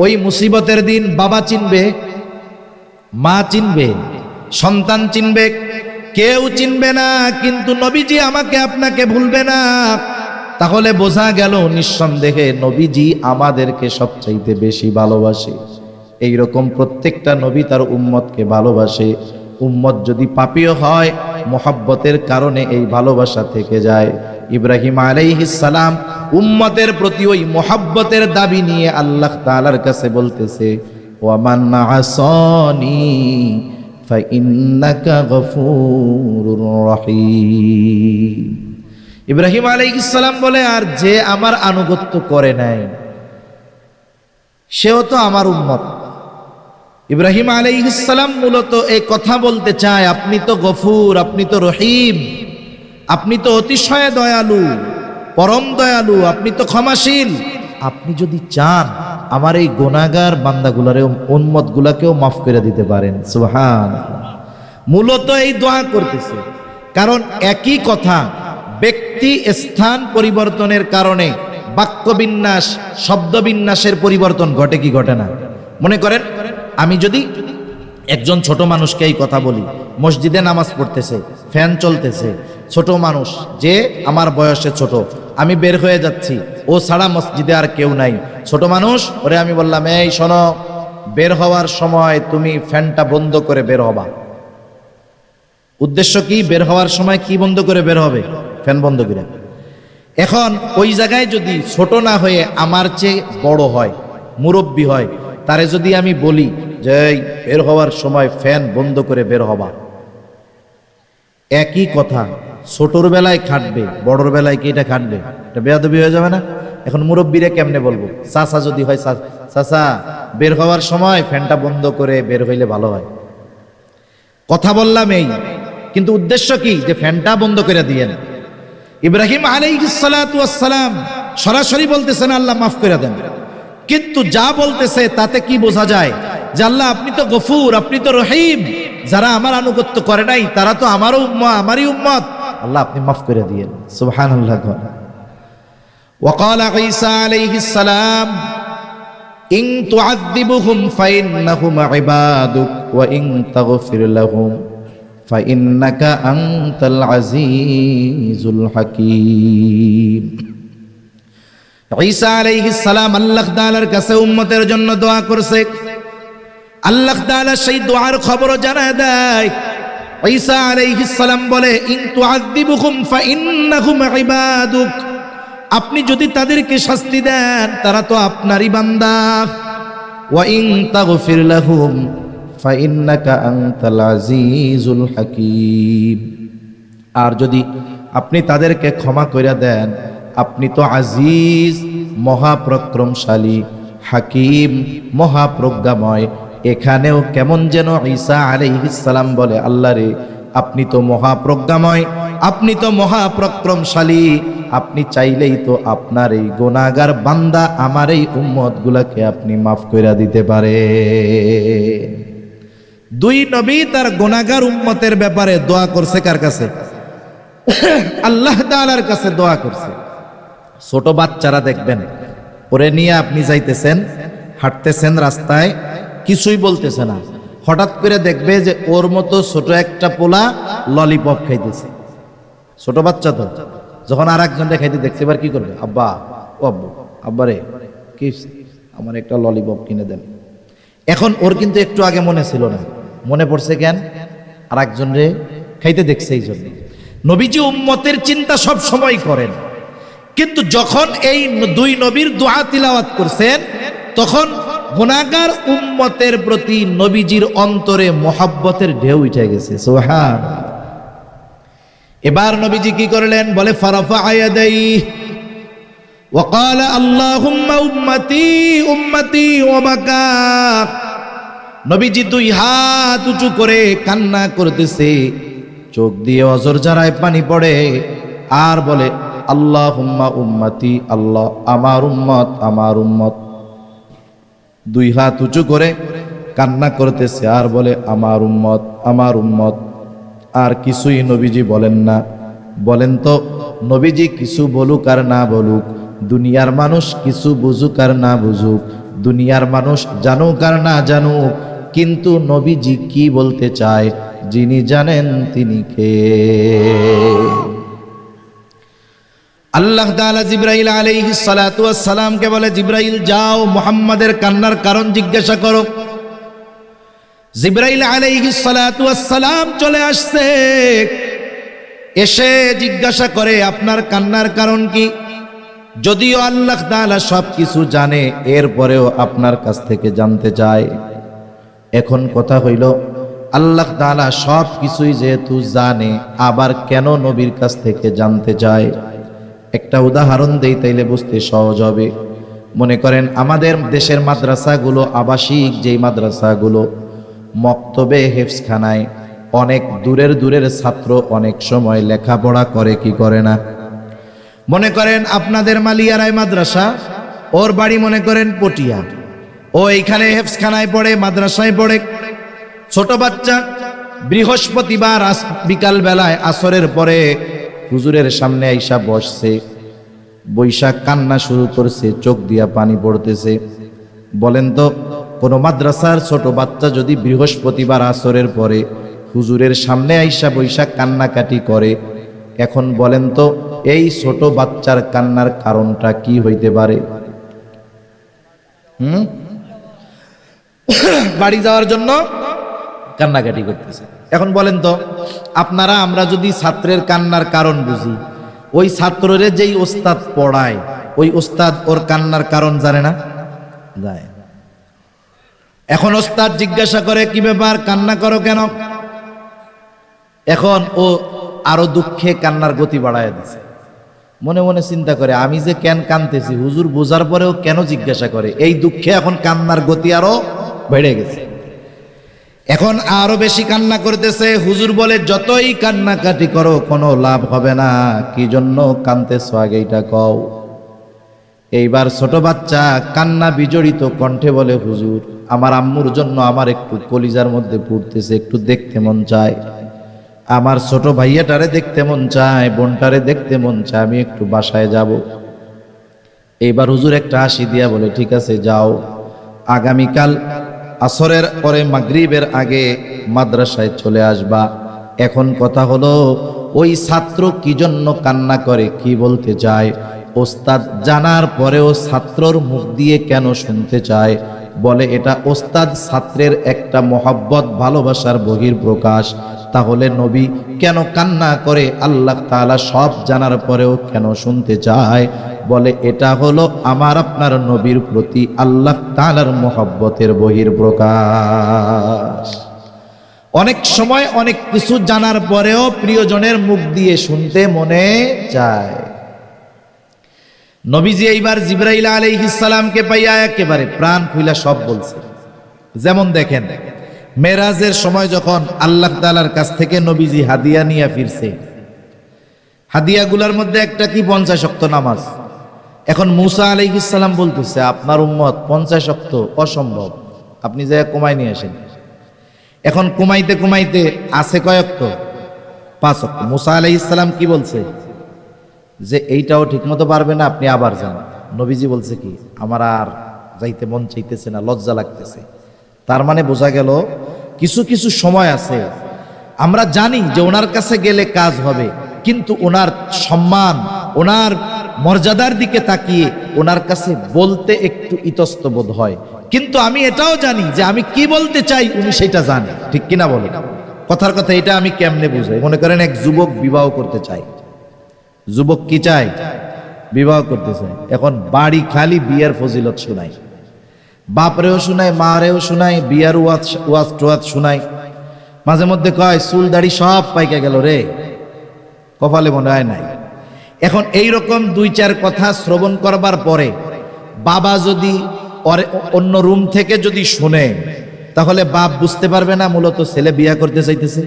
ওই মুসিবতের দিন বাবা চিনবে, মা চিনবে, সন্তান চিনবে? কেউ চিনবে না। কিন্তু নবীজি আমাকে আপনাকে ভুলবে না। তাহলে বোঝা গেল নিঃসন্দেহে নবীজি আমাদেরকে সবচাইতে বেশি ভালোবাসে। এইরকম প্রত্যেকটা নবী তার উম্মতকে ভালোবাসে। উম্মত যদি পাপীও হয়, মোহাব্বতের কারণে এই ভালোবাসা থেকে যায়। ইব্রাহিম আলাইহিস সালাম উম্মতের প্রতি ওই মোহাব্বতের দাবি নিয়ে আল্লাহ তাআলার কাছে বলতেছে, ওয়ামান আসানি ফাইন্নাকা গফুরুর রহিম। ইব্রাহিম আলাইহিস সালাম বলে, আর যে আমার আনুগত্য করে নাই সেও তো আমার উম্মত। ইব্রাহিম আলাইহিস সালাম মূলত এই কথা বলতে চায়, আপনি তো গফুর, আপনি তো রহিম, আপনি তো অতিশয় দয়ালু, পরম দয়ালু, আপনি তো ক্ষমাশীল। আপনি যদি চান আমার এই গুনাহগার বান্দাগুলারে, উম্মতগুলাকেও মাফ করে দিতে পারেন। সুবহানাল্লাহ। মূলত এই দোয়া করতেছে, কারণ একই কথা ব্যক্তি স্থান পরিবর্তনের কারণে বাক্যবিন্যাস, শব্দবিন্যাসের পরিবর্তন ঘটে কি ঘটে না? মনে করেন আমি যদি একজন ছোট মানুষকে এই কথা বলি, মসজিদে নামাজ পড়তেছে, ফ্যান চলতেছে, ছোট মানুষ যে আমার বয়সে ছোট, আমি বের হয়ে যাচ্ছি, ও ছাড়া মসজিদে আর কেউ নাই, ছোট মানুষ, ওরে আমি বললাম, এই শোনো, বের হওয়ার সময় তুমি ফ্যানটা বন্ধ করে বের হবা। উদ্দেশ্য কি? বের হওয়ার সময় কি বন্ধ করে বের হবে? ফ্যান বন্ধ করে। এখন ওই জায়গায় যদি ছোট না হয়ে আমার চেয়ে বড় হয়, মুরব্বী হয়, তারে যদি আমি বলি যে এই বের হওয়ার সময় ফ্যান বন্ধ করে বের হবা, একই কথা ছোটর বেলায় খাটবে, বড়র বেলায় কি এটা খাটবে? এটা বেয়াদবি হয়ে যাবে না? এখন মুরব্বীরে কেমনে বলবো? চাচা যদি হয়, চাচা বের হওয়ার সময় ফ্যানটা বন্ধ করে বের হইলে ভালো হয়। কথা বললাম এই, কিন্তু উদ্দেশ্য কি? যে ফ্যানটা বন্ধ করে দিয়েন। ইব্রাহিম আলাইহিস সালাতু ওয়াস সালাম সরাসরি বলতেছেন আল্লাহ মাফ করে দেন, কিন্তু যা বলতেছে তাতে কি বোঝা যায়? যে আল্লাহ আপনি তো গফুর, আপনি তো রহিম, যারা আমার আনুগত্য করে নাই তারা তো আমারও উম্মত, আমারই উম্মত, আল্লাহ আপনি মাফ করে দিয়েন। সুবহানাল্লাহ। ওয়াকাল ঈসা আলাইহিস সালাম ইন তুআযিবুহুম ফাইন্নাহুম ইবাদুক ওয়া ইন তাগফির লাহুম ফাইন্নাকা আনতাল আজিজুল হাকীম। ঈসা আলাইহিস সালাম আল্লাহ তাআলার কাছে উম্মতের জন্য দোয়া করছে। আল্লাহ তাআলা সেই দোয়ার খবর জানায় দেয়। ঈসা আলাইহিস সালাম বলে ইন তুআযিবুহুম ফাইন্নাহুম ইবাদুক, আপনি যদি তাদেরকে শাস্তি দেন তারা তো আপনারই বান্দা, ওয়া ইন তাগফির লাহুম ফাইন্নাকা আনতাল আজিজুল হাকীম, আর যদি আপনি তাদেরকে ক্ষমা করে দেন আপনি তো আজিজ, মহাপরাক্রমশালী, হাকিম, মহাপ্রজ্ঞাময়। এখানেও কেমন যেন ঈসা আলাইহিস সালাম বলে আল্লাহ রে আপনি তো মহাপ্রজ্ঞাময়, আপনি তো মহাপরাক্রমশালী, আপনি চাইলেই তো আপনার এই গুনাহগার বান্দা আমার এই উম্মত গুলাকে আপনি মাফ করে দিতে পারে। দুই নবী তার গুনাহগার উম্মতের ব্যাপারে দোয়া করছে কার কাছে? আল্লাহ তাআলার কাছে দোয়া করছে। ছোট বাচ্চারা দেখবেন, ওরে নিয়ে আপনি যাইতেছেন, হাঁটতেছেন রাস্তায়, কিছুই বলতেছে না, হঠাৎ করে দেখবে যে ওর মতো ছোট একটা পোলা ললিপপ খাইতেছে। ছোট বাচ্চা তো, যখন আর একজনকে খাইতে দেখছে এবার কি করবে? আব্বা, ও আব্বু, আব্বা রে কি আমার একটা ললিপপ কিনে দেন। এখন ওর কিন্তু একটু আগে মনে ছিল না, মনে পড়ছে কেন? আর একজন রে খাইতে দেখছে এই জন্য। নবীজি উম্মতের চিন্তা সব সময় করেন, কিন্তু যখন এই দুই নবীর দোয়া তিলাওয়াত করছেন তখন গুনাহগার উম্মতের প্রতি নবীজির অন্তরে মোহাব্বতের ঢেউ উঠে গেছে। সুবহানাল্লাহ। এবার নবীজি কি করলেন? বলে ফারাফা ইয়াদাইহি ওয়া ক্বালা আল্লাহুম্মা উম্মতি উম্মতি ওয়া বাকা। নবীজি দুই হাত উঁচু করে কান্না করতেছে, চোখ দিয়ে অজর জারায় পানি পড়ে, আর বলে আল্লাহুম্মা উম্মতি, আল্লাহ আমার উম্মত, আমার উম্মত। দুই হাত উঁচু করে কান্না করতেছে আর বলে আমার উম্মত, আমার উম্মত। আর কিছুই নবীজি বলেন না। বলেন তো, নবীজি কিছু বলুক আর না বলুক, দুনিয়ার মানুষ কিছু বুঝুক আর না বুঝুক, দুনিয়ার মানুষ জানুক আর না জানুক, কিন্তু নবীজি কি বলতে চায় যিনি জানেন তিনি কে? আল্লাহ তাআলা জিবরাইল আলাইহিস সালাতু ওয়াস সালামকে বলে, জিবরাইল যাও মুহাম্মাদের কান্নার কারণ জিজ্ঞাসা করো। জিবরাইল আলাইহিস সালাতু ওয়াস সালাম চলে আসছে, এসে জিজ্ঞাসা করে আপনার কান্নার কারণ কি? যদিও আল্লাহ তাআলা সব কিছু জানে, এরপরেও আপনার কাছ থেকে জানতে চায়। এখন কথা হইল, আল্লাহ তাআলা সব কিছুই যেহেতু জানে, আবার কেন নবীর কাছ থেকে জানতে চায়? একটা উদাহরণ দেই তাইলে বুঝতে সহজ হবে। মনে করেন আমাদের দেশের মাদ্রাসাগুলো, আবাসিক যেই মাদ্রাসাগুলো, মক্তবে হেফজখানায় অনেক দূরের দূরের ছাত্র অনেক সময় লেখাপড়া করে কি করে না? মনে করেন আপনাদের মালিয়ারায় মাদ্রাসা, ওর বাড়ি মনে করেন পটিয়া, ও এইখানে হেফজখানায় পড়ে, মাদ্রাসায় পড়ে। ছোট বাচ্চা বৃহস্পতিবার বিকাল বেলায় আসরের পরে হুজুরের সামনে আইসা বসছে, বৈশাখ কান্না শুরু করছে, চোখ দিয়া পানি পড়তেছে। বলেন তো, কোন মাদ্রাসার ছোট বাচ্চা যদি বৃহস্পতিবার আসরের পরে হুজুরের সামনে আইসা বৈশাখ কান্নাকাটি করে, এখন বলেন তো এই ছোট বাচ্চার কান্নার কারণটা কি হইতে পারে? বাড়ি যাওয়ার জন্য কান্নাকাটি করতেছে। এখন বলেন তো আপনারা, আমরা যদি ছাত্রের কান্নার কারণ বুঝি, ওই ছাত্ররে যেই ওস্তাদ পড়ায় ওই ওস্তাদ ওর কান্নার কারণ জানে না? যায়। এখন ওস্তাদ জিজ্ঞাসা করে, কি ব্যাপার, কান্না করো কেন? এখন ও আরো দুঃখে কান্নার গতি বাড়ায় দিছে। মনে মনে চিন্তা করে, আমি যে কেন কানতেছি, হুজুর বোঝার পরেও কেন জিজ্ঞাসা করে? এই দুঃখে এখন কান্নার গতি আরো বেড়ে গেছে। এখন আরো বেশি কান্না করতেছে। হুজুর বলে, যতই কান্নাকাটি করো কোনো লাভ হবে না, কি জন্য কানতেছো আগে এটা কও। এইবার ছোট বাচ্চা কান্না বিজড়িত কণ্ঠে বলে, হুজুর আমার আম্মুর জন্য আমার একটু কলিজার মধ্যে পড়তেছে, একটু দেখতে মন চায়। আমার ছোট ভাইয়াটারে দেখতে মন চায়, বোনটারে দেখতে মন চায়, আমি একটু বাসায় যাব। এইবার হুজুর একটা হাসি দিয়া বলে, ঠিক আছে যাও, আগামীকাল আসরের পরে মাগরিবের আগে মাদ্রাসায় চলে আসবা। এখন কথা হলো, ওই ছাত্র কি জন্য কান্না করে, কি বলতে চায়, ওস্তাদ জানার পরেও ছাত্রর মুখ দিয়ে কেন শুনতে চায়? বলে এটা ওস্তাদ ছাত্রের একটা মহব্বত, ভালোবাসার বহিঃপ্রকাশ। তাহলে নবী কেন কান্না করে, আল্লাহ তাআলা সব জানার পরেও কেন শুনতে চায়? বলে এটা হলো আমার আপনার নবীর প্রতি আল্লাহ তাআলার মহব্বতের বহিঃপ্রকাশ। অনেক সময় অনেক কিছু জানার পরেও প্রিয়জনের মুখ দিয়ে শুনতে মনে চায়। নবীজি এইবার জিবরাইল আলাইহিস সালামকে পাইয়া একেবারে প্রাণ খুইলা সব বলছে। যেমন দেখেন, মেরাজের সময় যখন আল্লাহ তাআলার কাছ থেকে নবীজি হাদিয়া নিয়ে ফিরছে, হাদিয়াগুলোর মধ্যে একটা কি 50 ওয়াক্ত নামাজ। এখন মুসা আলাইহিস সালাম বলতেছে, আপনার উম্মত 50 ওয়াক্ত অসম্ভব, আপনি যা কমাই নিয়ে আসেন। এখন কমাইতে কমাইতে আছে কয় ওয়াক্ত? 5 ওয়াক্ত। মুসা আলাইহিস সালাম কি বলছে, যে এইটাও ঠিকমতো পারবে না, আপনি আবার যান। নবীজি বলছে কি, আমার আর যাইতে মন চাইতেছে না, লজ্জা লাগতেছে। তার মানে বোঝা গেল কিছু কিছু সময় আছে আমরা জানি যে ওনার কাছে গেলে কাজ হবে, কিন্তু ওনার সম্মান, ওনার মর্যাদার দিকে তাকিয়ে ওনার কাছে বলতে একটু ইতস্তত হয়। কিন্তু আমি এটাও জানি যে আমি কি বলতে চাই উনি সেটা জানে, ঠিক কিনা বলে? কথার কথা এটা আমি কেমনে বুঝাই? মনে করেন এক যুবক বিবাহ করতে চায়। যুবক কি চায়? বিবাহ করতে চায়। এখন বাড়ি খালি বিয়ের ফজিলত শোনায়, বাপরেও শোনায়, মারেও শোনায়, বিয়ার ওয়াজ টোয়াজ শোনায়। মাঝে মধ্যে কয়, চুল দাড়ি সব পাইকা গেল রে, কপালে মনে হয় নাই। এখন এইরকম 2-4 কথা শ্রবণ করবার পরে বাবা যদি অন্য রুম থেকে যদি শুনে, তাহলে বাপ বুঝতে পারবে না মূলত ছেলে বিয়ে করতে চাইতেছে।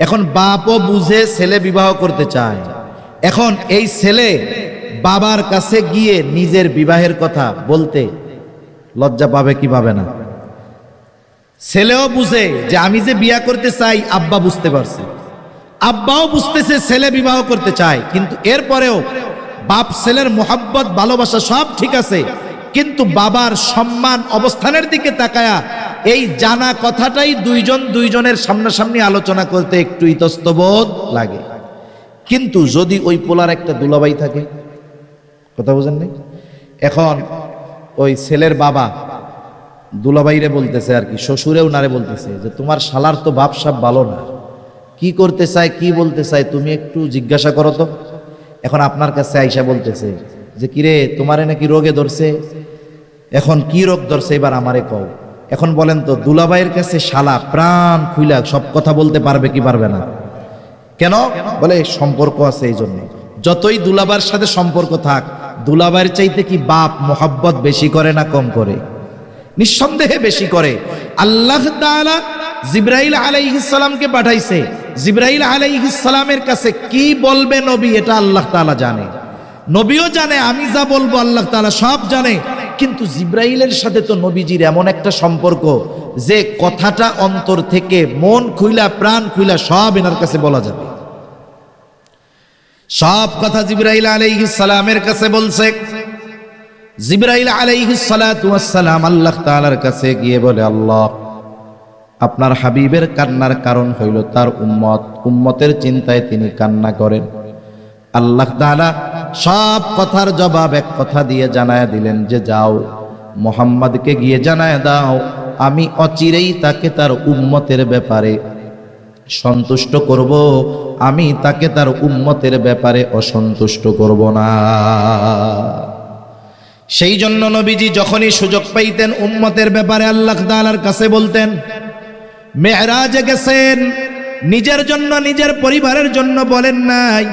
এখন বাপও বুঝে ছেলে বিবাহ করতে চায়। এখন এই ছেলে বাবার কাছে গিয়ে নিজের বিবাহের কথা বলতে লজ্জা পাবে কি পাবে না? ছেলেও বুঝে যে আমি যে বিয়া করতে চাই, আব্বা বুঝতে পারছে, আব্বাও বুঝতেছে ছেলে বিবাহ করতে চায়। কিন্তু এরপরেও বাপ ছেলের মোহাব্বত, ভালোবাসা সব ঠিক আছে, কিন্তু বাবার সম্মান, অবস্থানের দিকে তাকায়া এই জানা কথাটাই দুইজনের সামনাসামনি আলোচনা করতে একটু ইতস্তবোধ লাগে। কিন্তু যদি ওই পোলার একটা দুলাভাই থাকে, কথা বুঝেন নাই? এখন ওই ছেলের বাবা দুলাভাইরে বলতেছে, আর কি শ্বশুরেও নারে বলতেছে, যে তোমার শালার তো বাপ সাপ ভালো না, কি করতে চায়, কি বলতে চায়, তুমি একটু জিজ্ঞাসা করো তো। এখন আপনার কাছে আইসা বলতেছে যে, কিরে তোমারে নাকি রোগে ধরছে, এখন কি রোগ ধরছে এবার আমারে কও। এখন বলেন তো, দুলাভাইয়ের কাছে শালা প্রাণ খুইলা সব কথা বলতে পারবে কি পারবে না? কেন? বলে সম্পর্ক আছে এই জন্য। যতই দুলাভাইয়ের সাথে সম্পর্ক থাক, দুলাভাইয়ের চাইতে কি বাপ মোহাব্বত বেশি করে না কম করে? নিঃসন্দেহে বেশি করে। আল্লাহ তাআলা জিবরাইল আলাইহিস সালামকে পাঠাইছে, জিবরাইল আলাইহিস সালামের কাছে কি বলবে নবী এটা আল্লাহ তাআলা জানে, নবীও জানে, আমি যা বলবো আল্লাহ তাআলা সব জানে। কিন্তু জিবরাইলের সাথে তো নবীজির এমন একটা সম্পর্ক যে কথাটা অন্তর থেকে মন খুইলা, প্রাণ খুইলা সব এনার কাছে বলা যাবে। সব কথা জিবরাইল আলাইহিস সালামের কাছে বলছে। জিবরাইল আলাইহিস সালাতু ওয়াস সালাম আল্লাহ তাআলার কাছে গিয়ে বলে, আল্লাহ, আপনার হাবিবের কান্নার কারণ হইল তার উম্মতের চিন্তায় তিনি কান্না করেন। আল্লাহ তাআলা সব কথার জবাব এক কথা দিয়ে জানায় দিলেন যে, যাও মুহাম্মদকে গিয়ে জানায় দাও, আমি অচিরেই তাকে তার উম্মতের ব্যাপারে সন্তুষ্ট করব, আমি তাকে তার উম্মতের ব্যাপারে অসন্তুষ্ট করব না। সেই জন্য নবীজি যখনই সুযোগ পাইতেন উম্মতের ব্যাপারে আল্লাহ তাআলার কাছে বলতেন। মেরাজে গেছেন, নিজের জন্য নিজের পরিবারের জন্য বলেন নাই,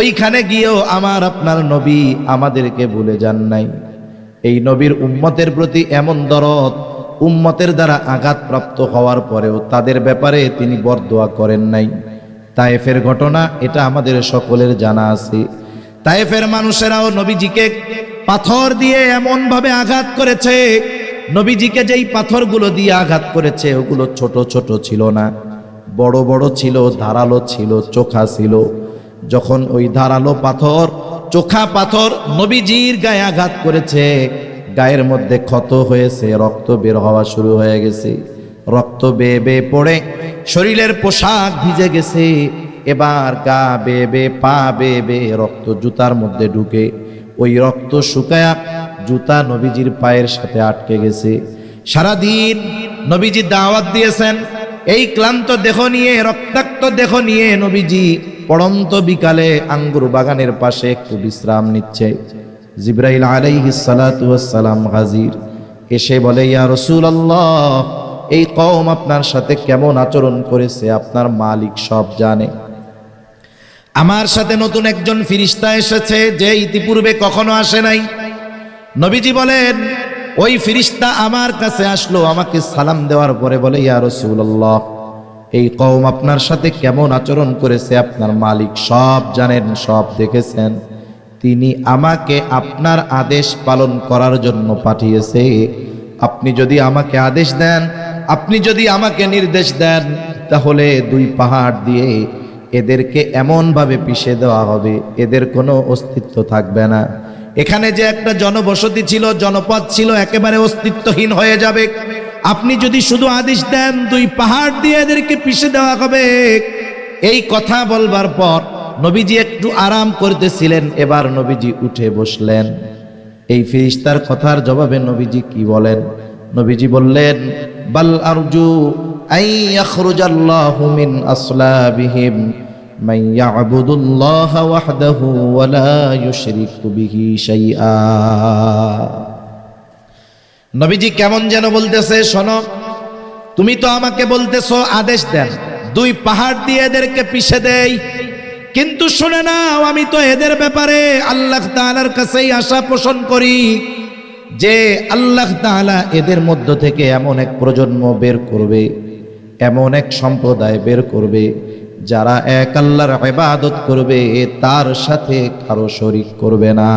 ওইখানে গিয়েও আমার আপনার নবী আমাদেরকে ভুলে যান নাই। এই নবীর উম্মতের প্রতি এমন দরদ, উম্মতের দ্বারা আঘাতপ্রাপ্ত হওয়ার পরেও তাদের ব্যাপারে তিনি বরদোয়া করেন নাই। তায়েফের ঘটনা এটা আমাদের সকলের জানা আছে। তায়েফের মানুষেরাও নবীজিকে পাথর দিয়ে এমন ভাবে আঘাত করেছে, নবীজিকে যেই পাথরগুলো দিয়ে আঘাত করেছে ওগুলো ছোট ছোট ছিল না, বড় বড় ছিল, ধারালো ছিল, চোখা ছিল। যখন ওই ধারালো পাথর, চোখা পাথর নবীজির গায়ে আঘাত করেছে, গায়ের মধ্যে ক্ষত হয়েছে, রক্ত বের হওয়া শুরু হয়ে গেছে। রক্ত বেয়ে বেয়ে পড়ে শরীরের পোশাক ভিজে গেছে। এবার গা বেয়ে বেয়ে, পা বেয়ে বেয়ে রক্ত জুতার মধ্যে ঢুকে ওই রক্ত শুকায়া জুতা নবীজির পায়ের সাথে আটকে গেছে। সারাদিন নবীজি দাওয়াত দিয়েছেন, এই ক্লান্ত দেহ নিয়ে, রক্তাক্ত দেহ নিয়ে নবীজি পড়ন্ত বিকালে আঙ্গুর বাগানের পাশে একটু বিশ্রাম নিচ্ছে। জিবরাইল আলাইহিস সালাতু ওয়াস সালাম হাজির, এসে বলে, ইয়া রাসূলুল্লাহ, এই কওম আপনার সাথে কেমন আচরণ করেছে আপনার মালিক সব জানে। আমার সাথে নতুন একজন ফেরেশতা এসেছে যে ইতিপূর্বে কখনো আসে নাই। নবীজি বলেন, ওই ফেরেশতা আমার কাছে আসলো, আমাকে সালাম দেওয়ার পরে বলে, ইয়া রাসূলুল্লাহ, এই কওম আপনার সাথে কেমন আচরণ করেছে আপনার মালিক সব জানেন, সব দেখেছেন। তিনি আমাকে আপনার আদেশ পালন করার জন্য পাঠিয়েছে। আপনি যদি আমাকে আদেশ দেন, আপনি যদি আমাকে নির্দেশ দেন, তাহলে দুই পাহাড় দিয়ে এদেরকে এমনভাবে পিষে দেওয়া হবে, এদের কোনো অস্তিত্ব থাকবে না। এখানে যে একটা জনবসতি ছিল, জনপদ ছিল, একেবারে অস্তিত্বহীন হয়ে যাবে। আপনি যদি শুধু আদেশ দেন, দুই পাহাড় দিয়ে এদেরকে পিষে দেওয়া হবে। এই কথা বলবার পর নবীজি একটু আরাম করতেছিলেন, এবার নবীজি উঠে বসলেন। এই ফেরেশতার কথার জবাবে নবীজি কি বলেন? নবীজি বললেন, বাল আরজু আই ইয়াখরুজাল্লাহু মিন আসলাবিহিম মান ইয়াবুদুল্লাহ ওয়াহদাহু ওয়া লা ইউশরিকু বিহি শাইআ। নবীজি কেমন যেন বলতেছে, শোনো, তুমি তো আমাকে বলতেছো আদেশ দেন, দুই পাহাড় দিয়ে এদেরকে পিষে দেই, কিন্তু শুনে নাও, আমি তো এদের ব্যাপারে আল্লাহ তাআলার কাছেই আশা পোষণ করি যে আল্লাহ তাআলা এদের মধ্য থেকে এমন এক প্রজন্ম বের করবে, এমন এক সম্প্রদায় বের করবে যারা এক আল্লাহর ইবাদত করবে, তার সাথে কারো শরীক করবে না।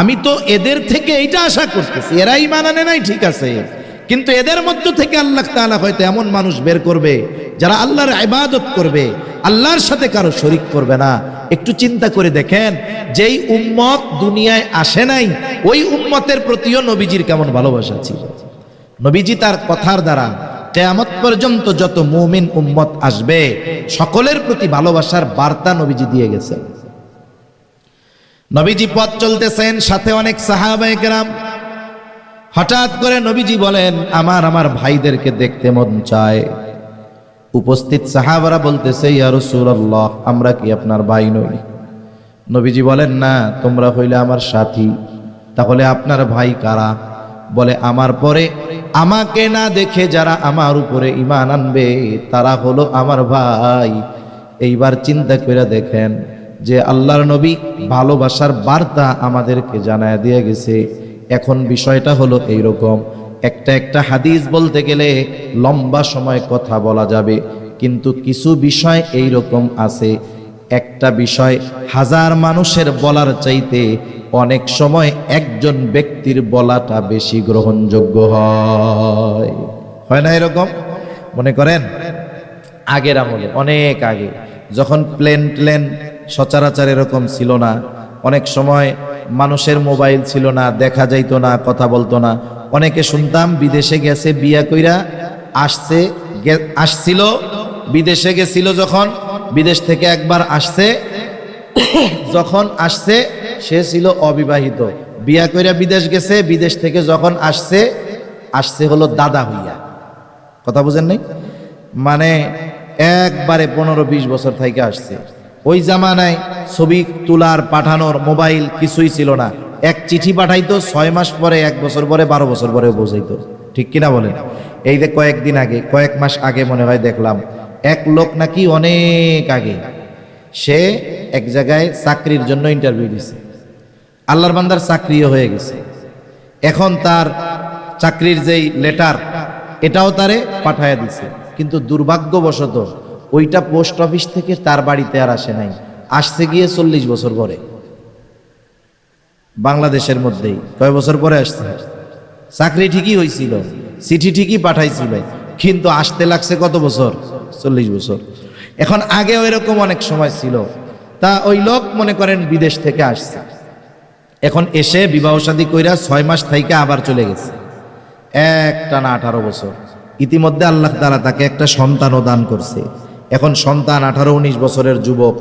আমি তো এদের থেকে এইটা আশা করতেছি, এরাই মানানে নাই ঠিক আছে, কিন্তু এদের মধ্য থেকে আল্লাহ তাআলা হয়তো এমন মানুষ বের করবে যারা আল্লাহর ইবাদত করবে, আল্লাহর সাথে কারো শরীক করবে না। একটু চিন্তা করে দেখেন, যেই উম্মত দুনিয়ায় আসে নাই, ওই উম্মতের প্রতিও নবীজির কেমন ভালোবাসা ছিল। নবীজি তার কথার দ্বারা কিয়ামত পর্যন্ত যত মুমিন উম্মত আসবে সকলের প্রতি ভালোবাসার বার্তা নবীজি দিয়ে গেছেন। নবীজি পথ চলতেছেন, সাথে অনেক সাহাবায়ে কেরাম। হঠাৎ করে নবীজি বলেন, আমার ভাইদেরকে দেখতে মন চায়। উপস্থিত সাহাবারা বলতেছে, ইয়া রাসূলুল্লাহ, আমরা কি আপনার ভাই নই? নবীজি বলেন, না, তোমরা হইলে আমার সাথী। তাহলে আপনার ভাই কারা? বলে, আমার পরে আমাকে না দেখে যারা আমার উপরে ঈমান আনবে তারা হলো আমার ভাই। এইবার চিন্তা করে দেখেন যে আল্লাহর নবী ভালোবাসার বার্তা আমাদেরকে জানায় দিয়ে গেছে। এখন বিষয়টা হলো এইরকম, একটা হাদিস বলতে গেলে লম্বা সময় কথা বলা যাবে, কিন্তু কিছু বিষয় এইরকম আছে, একটা বিষয় হাজার মানুষের বলার চাইতে অনেক সময় একজন ব্যক্তির বলাটা বেশি গ্রহণযোগ্য হয় না? এরকম মনে করেন আগের আমলে, অনেক আগে, যখন প্লেন সচরাচর এরকম ছিল না, অনেক সময় মানুষের মোবাইল ছিল না, দেখা যাইতো না, কথা বলতো না। অনেকে শুনতাম বিদেশে গেছে, বিয়া কইরা আসছিল, বিদেশে গেছিল, যখন বিদেশ থেকে একবার আসছে, যখন আসছে সে ছিল অবিবাহিত, বিয়া কইরা বিদেশ গেছে, বিদেশ থেকে যখন আসছে হলো দাদা হইয়া। কথা বুঝেন নাই? মানে একবারে 15-20 বছর থেকে আসছে। ওই জামানায় ছবি তোলার পাঠানোর মোবাইল কিছুই ছিল না। এক চিঠি পাঠাইতো 6 মাস পরে, 1 বছর পরে, 12 বছর পরে বোঝাইতো। ঠিক কিনা বলেন? এই যে কয়েকদিন আগে, কয়েক মাস আগে মনে হয় দেখলাম এক লোক নাকি অনেক আগে সে এক জায়গায় চাকরির জন্য ইন্টারভিউ দিছে। আল্লাহর বান্দার চাকরিও হয়ে গেছে। এখন তার চাকরির যেই লেটার এটাও তারে পাঠায়া দিছে, কিন্তু দুর্ভাগ্যবশত ওইটা পোস্ট অফিস থেকে তার বাড়িতে আর আসে নাই, আসছে গিয়ে 40 বছর পরে। বাংলাদেশের মধ্যেই কয় বছর পরে আসছে। চাকরি ঠিকই হয়েছিল, চিঠি ঠিকই পাঠাইছিল, কিন্তু আসতে লাগছে কত বছর? 40 বছর। এখন আগেও এরকম অনেক সময় ছিল। তা ওই লোক মনে করেন বিদেশ থেকে আসছে, এখন এসে বিবাহ শাদী কইরা 6 মাস থেকে আবার চলে গেছে, একটানা 18 বছর। ইতিমধ্যে আল্লাহ তাআলা তাকে একটা সন্তানও দান করছে। এখন সন্তান 18-19 বছরের যুবক,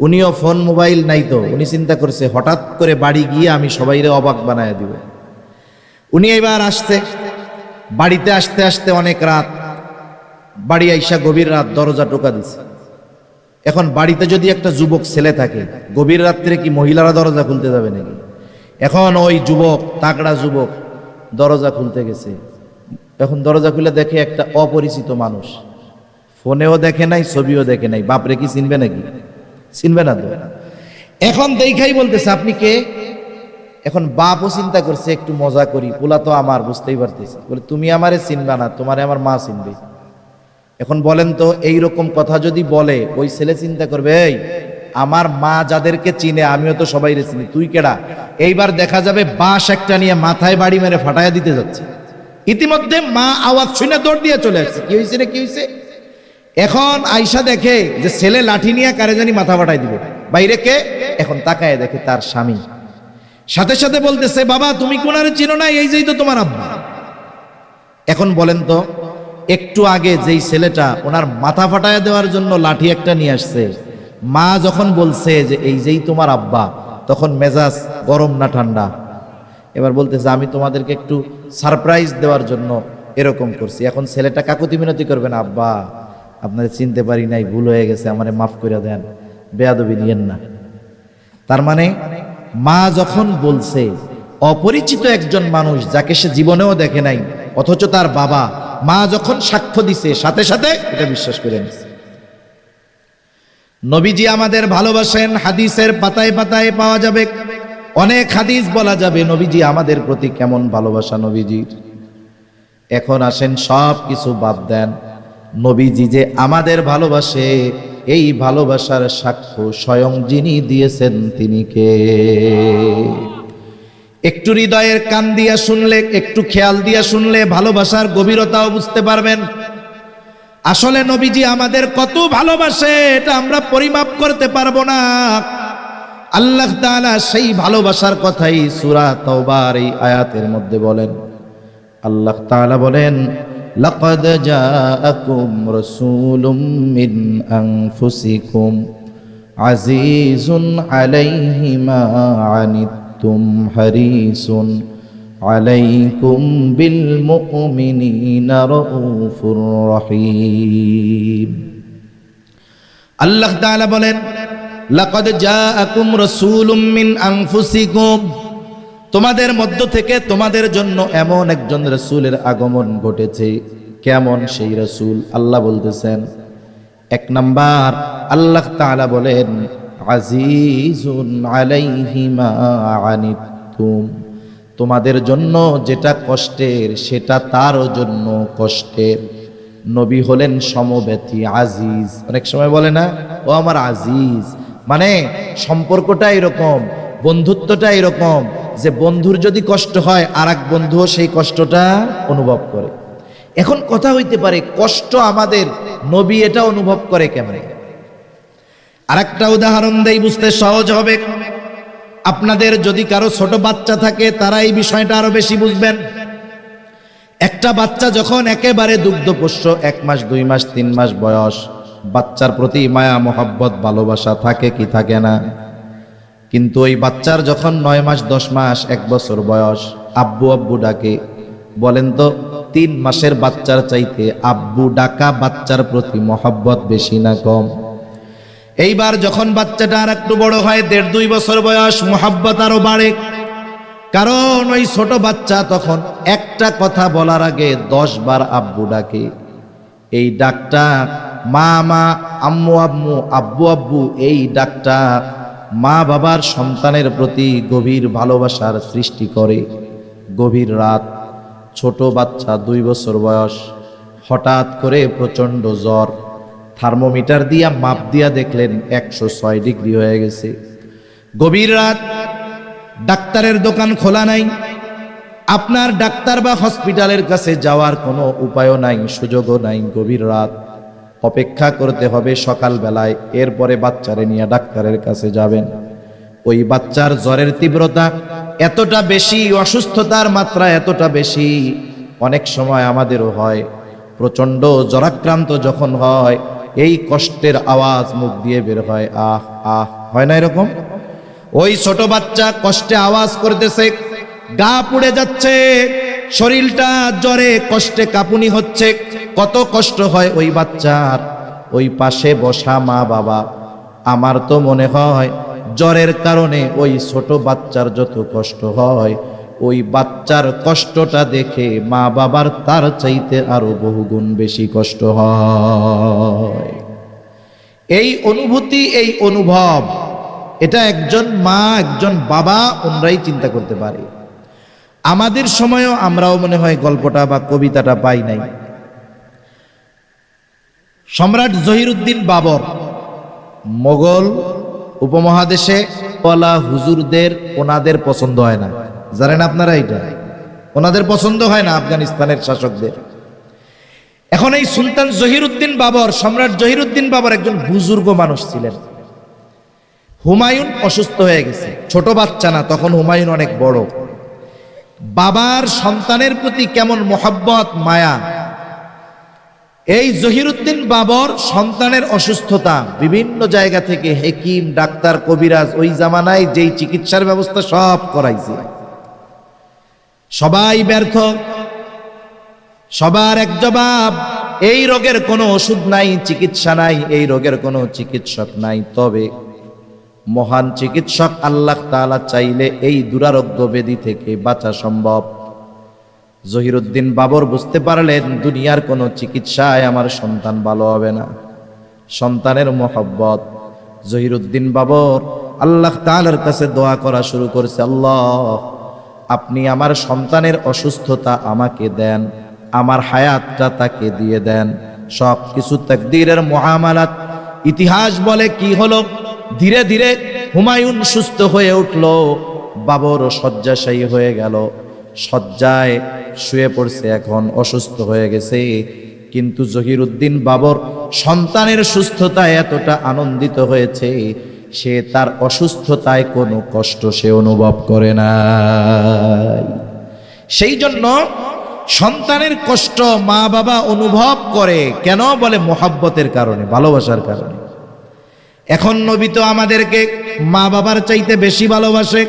উনিও ফোন মোবাইল নাই তো, উনি চিন্তা করছে হঠাৎ করে বাড়ি গিয়ে আমি সবাইরে অবাক বানায় দিব। উনি এবার আসছে, বাড়িতে আসতে আসতে অনেক রাত, বাড়ি আইসা গভীর রাত দরজা টোকা দিছে। এখন বাড়িতে যদি একটা যুবক ছেলে থাকে, গভীর রাত্রে কি মহিলারা দরজা খুলতে যাবে নাকি? এখন ওই যুবক, তাগড়া যুবক, দরজা খুলতে গেছে। এখন দরজা খুলে দেখে একটা অপরিচিত মানুষ, ফোনেও দেখে নাই, ছবিও দেখে নাই। বাপরে কি চিনবে নাকি? চিনবে না তো। এখন দেখাই বলতেছে আপনি কে? এখন বাপও চিন্তা করছে একটু মজা করি, পোলা তো আমার, বুঝতেই পারতেছি। বলে তুমি আমারে চিনবা না, তোমারে আমার মা চিনবে। এখন বলেন তো, এইরকম কথা যদি বলে ওই ছেলে চিন্তা করবে এই আমার মা যাদেরকে চিনে আমিও তো সবাইরে চিনি, তুই কেডা? এইবার দেখা যাবে বাঁশ একটা নিয়ে মাথায় বাড়ি মেরে ফাটাইয়া দিতে যাচ্ছে। ইতিমধ্যে মা আওয়াজ শুনে দৌড় দিয়ে চলে আসছে। কি হয়েছে রে, কি হয়েছে? এখন আয়শা দেখে যে ছেলে লাঠি নিয়ে কারে জানি মাথা ফাটাই দিবে। বাইরে কে? এখন তাকায় দেখে তার স্বামী। সাথে সাথে বলতেছে বাবা তুমি কোনারে চিনো না, এই যেই তো তোমার আব্বা। এখন বলেন তো, একটু আগে যেই ছেলেটা ওনার মাথা ফাটায় দেওয়ার জন্য লাঠি একটা নিয়ে আসছে, মা যখন বলছে যে এই যেই তোমার আব্বা, তখন মেজাজ গরম না ঠান্ডা? এবার বলতেছে আমি তোমাদেরকে একটু সারপ্রাইজ দেওয়ার জন্য এরকম করছি। এখন ছেলেটা কাকুতি মিনতি করবে না, আব্বা আপনাদের চিনতে পারি নাই, ভুল হয়ে গেছে, আমারে মাফ করে দেন, বেয়াদবি নিয়েন না। তার মানে মা যখন বলছে, অপরিচিত একজন মানুষ যাকে সে জীবনেও দেখে নাই, অথচ তার বাবা, মা যখন সাক্ষ্য দিছে সাথে সাথে এটা বিশ্বাস করে নিছে। নবীজি আমাদের ভালোবাসেন, হাদিসের পাতায় পাতায় পাওয়া যাবে, অনেক হাদিস বলা যাবে নবীজি আমাদের প্রতি কেমন ভালোবাসা নবীজির। এখন আসেন সব কিছু বাদ দেন, নবীজি যে আমাদের ভালোবাসে এই ভালোবাসার সাক্ষ্য স্বয়ং যিনি দিয়েছেন তিনি কে? একটু হৃদয়ের কান দিয়া শুনলে, একটু খেয়াল দিয়া শুনলে ভালোবাসার গভীরতাও বুঝতে পারবেন। আসলে নবীজি আমাদের কত ভালোবাসে এটা আমরা পরিমাপ করতে পারবো না। আল্লাহ তাআলা সেই ভালোবাসার কথাই সূরা তাওবার এই আয়াতের মধ্যে বলেন। আল্লাহ তাআলা বলেন লাকাদ জাআকুম রাসূলুম মিন আনফুসিকুম আজিজুন আলাইহি মা আনিতুম হারিসুন আলাইকুম বিল মুমিনিনা রাউফুর রহিম। আল্লাহ তাআলা বলেন লাকাদ জাআকুম রাসূলুম মিন আনফুসিকুম, তোমাদের মধ্য থেকে তোমাদের জন্য এমন একজন রাসূলের আগমন ঘটেছে। কেমন সেই রাসূল? আল্লাহ বলতেছেন, এক নাম্বার আল্লাহ তাআলা বলেন আজিজুন আলাইহি মা আনিতুম, তোমাদের জন্য যেটা কষ্টের সেটা তারও জন্য কষ্টের। নবী হলেন সমব্যথী, আজিজ। অনেক সময় বলে না ও আমার আজিজ, মানে সম্পর্কটা এরকম, বন্ধুত্বটা এরকম যে বন্ধুর যদি কষ্ট হয় আর এক বন্ধুও সেই কষ্টটা অনুভব করে। এখন কথা হইতে পারে কষ্ট আমাদের নবী এটা অনুভব করে কেমনে? আরেকটা উদাহরণ দেই, বুঝতে সহজ হবে। আপনাদের যদি কারো ছোট বাচ্চা থাকে তারা এই বিষয়টা আরো বেশি বুঝবেন। একটা বাচ্চা যখন একেবারে দুগ্ধপোষ্য, 1 মাস 2 মাস 3 মাস বয়স, বাচ্চার প্রতি মায়া মোহাব্বত ভালোবাসা থাকে কি থাকে না? কিন্তু ওই বাচ্চার যখন 9 মাস 10 মাস 1 বছর বয়স, আব্বু আব্বু ডাকে, বলেন তো 3 মাসের বাচ্চার চাইতে আব্বু ডাকা বাচ্চার প্রতি মহব্বত বেশি না কম? এইবার যখন বাচ্চাটা আর একটু বড় হয়, 1.5-2 বছর বয়স, মহব্বত আরো বাড়ে। কারণ ওই ছোট বাচ্চা তখন একটা কথা বলার আগে 10 বার আব্বু ডাকে। এই ডাকটা মা মা, আম্মু আম্মু, আব্বু আব্বু, এই ডাকটা মা বাবার সন্তানের প্রতি গভীর ভালোবাসার সৃষ্টি করে। গভীর রাত, ছোট বাচ্চা 2 বছর বয়স, হঠাৎ করে প্রচণ্ড জ্বর, থার্মোমিটার দিয়া মাপ দিয়া দেখলেন 106 ডিগ্রি হয়ে গেছে। গভীর রাত, ডাক্তারের দোকান খোলা নাই, আপনার ডাক্তার বা হসপিটালের কাছে যাওয়ার কোনো উপায়ও নাই, সুযোগও নাই। গভীর রাত, অপেক্ষা করতে হবে সকালবেলায়, এরপরে বাচ্চারে নিয়ে ডাক্তারের কাছে যাবেন। ওই বাচ্চার জ্বরের তীব্রতা এতটা বেশি, অসুস্থতার মাত্রা এতটা বেশি, অনেক সময় আমাদেরও হয়। প্রচণ্ড জ্বরাক্রান্ত যখন হয়, এই কষ্টের আওয়াজ মুখ দিয়ে বের হয়, আহ আহ, হয় না এরকম? ওই ছোট বাচ্চা কষ্টে আওয়াজ করতেছে, গা পুড়ে যাচ্ছে, শরীরটা জ্বরে কষ্টে কাঁপুনি হচ্ছে। কত কষ্ট হয় ওই বাচ্চার। ওই পাশে বসা মা বাবা, আমার তো মনে হয় জ্বরের কারণে ওই ছোট বাচ্চার যত কষ্ট হয়, ওই বাচ্চার কষ্টটা দেখে মা বাবার তার চাইতে আরো বহুগুণ বেশি কষ্ট হয়। এই অনুভূতি, এই অনুভব, এটা একজন মা, একজন বাবা, ওনরাই চিন্তা করতে পারে। আমাদের সময়ও আমরাও মনে হয় গল্পটা বা কবিতাটা পাই নাই। সম্রাট জহিরুদ্দিন বাবর মোগল উপমহাদেশে ওয়ালা হুজুরদের ওনাদের পছন্দ হয় না, জানেন আপনারা এটা? ওনাদের পছন্দ হয় না আফগানিস্তানের শাসকদের। এখন এই সুলতান জহিরুদ্দিন বাবর, সম্রাট জহিরুদ্দিন বাবর একজন বুজুর্গ মানুষ ছিলেন। হুমায়ুন অসুস্থ হয়ে গেছে, ছোট বাচ্চা না, তখন হুমায়ুন অনেক বড়। বাবার সন্তানের প্রতি কেমন মহব্বত, মায়া। এই জহিরুদ্দিন বাবর সন্তানের অসুস্থতা, বিভিন্ন জায়গা থেকে হেকিম, ডাক্তার, কবিরাজ, ওই জামানায় যেই চিকিৎসার ব্যবস্থা সব করাইছে, সবাই ব্যর্থ। সবার এক জবাব, এই রোগের কোনো ওষুধ নাই, চিকিৎসা নাই, এই রোগের কোনো চিকিৎসক নাই। তবে মহান চিকিৎসক আল্লাহ তাআলা চাইলে এই দুরারোগ্য ব্যাধি থেকে বাঁচা সম্ভব। জহিরুদ্দিন বাবর বুঝতে পারলেন, দুনিয়ার কোনো চিকিৎসায় আমার সন্তান ভালো হবে না। সন্তানের মহব্বত, জহিরুদ্দিন বাবর আল্লাহ তাআলার কাছে দোয়া করা শুরু করছে, আল্লাহ আপনি আমার সন্তানের অসুস্থতা আমাকে দেন, আমার হায়াতটা তাকে দিয়ে দেন। সব কিছু তাকদীরের মুআমালাত। ইতিহাস বলে কি হলো, ধীরে ধীরে হুমায়ুন সুস্থ হয়ে উঠল, বাবর শয্যাশায়ী হয়ে গেল, শয্যায় শুয়ে পড়ছে, এখন অসুস্থ হয়ে গেছে। কিন্তু জহিরুদ্দিন বাবর সন্তানের সুস্থতায় এতটা আনন্দিত হয়েছে, সে তার অসুস্থতায় কোনো কষ্ট সে অনুভব করে নাই। সেই জন্য সন্তানের কষ্ট মা বাবা অনুভব করে কেন? বলে মহব্বতের কারণে, ভালোবাসার কারণে। এখন নবী তো আমাদেরকে মা বাবার চাইতে বেশি ভালোবাসে,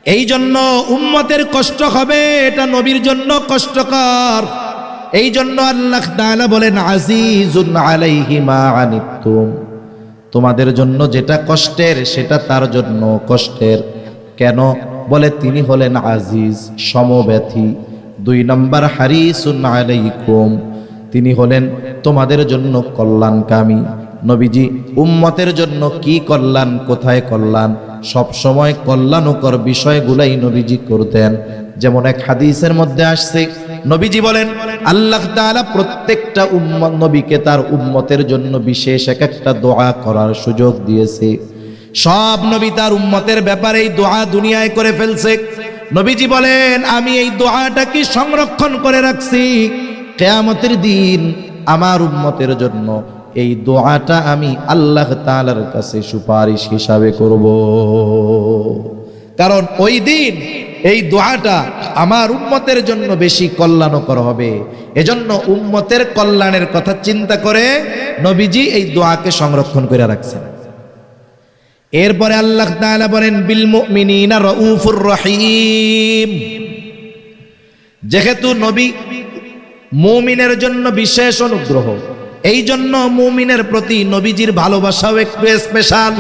এই জন্য উম্মতের কষ্ট হবে, এটা নবীর জন্য কষ্টকর। এই জন্য আল্লাহ তাআলা বলেন, আজিজুন আলাইহি মা আনিতুম, তোমাদের জন্য যেটা কষ্টের সেটা তার জন্য কষ্টের। কেন? বলে তিনি হলেন আজিজ, সমব্যথী। 2 নম্বর হারিসুন আলাইকুম, তিনি হলেন তোমাদের জন্য কল্যাণকামী। নবীজি উম্মতের জন্য কি কল্যাণ, কোথায় কল্যাণ, সব সময় কল্যাণকর বিষয়গুলাই নবীজি করতেন। যেমন এক হাদিসের মধ্যে আসছে, নবীজি বলেন আল্লাহ তাআলা প্রত্যেকটা উম্মত নবীকে তার উম্মতের জন্য বিশেষ একটা দোয়া করার সুযোগ দিয়েছে। সব নবী তার উম্মতের ব্যাপারে এই দোয়া দুনিয়ায় করে ফেলছে। নবীজি বলেন, আমি এই দোয়াটাকে সংরক্ষণ করে রাখছি, কিয়ামতের দিন আমার উম্মতের জন্য এই দোয়াটা আমি আল্লাহ তাআলার কাছে সুপারিশ হিসাবে করব। কারণ ওই দিন এই দোয়াটা আমার উম্মতের জন্য বেশি কল্যাণকর হবে। এজন্য উম্মতের কল্যাণের কথা চিন্তা করে নবীজি এই দোয়াকে সংরক্ষণ করে রাখছেন। এরপরে আল্লাহ তাআলা বলেন, বিল মুমিনিনা রাউফুর রহিম, যেহেতু নবী মুমিনের জন্য বিশেষ অনুগ্রহ, এই জন্য মুমিনের প্রতি নবীজির ভালোবাসাও একটু স্পেশাল।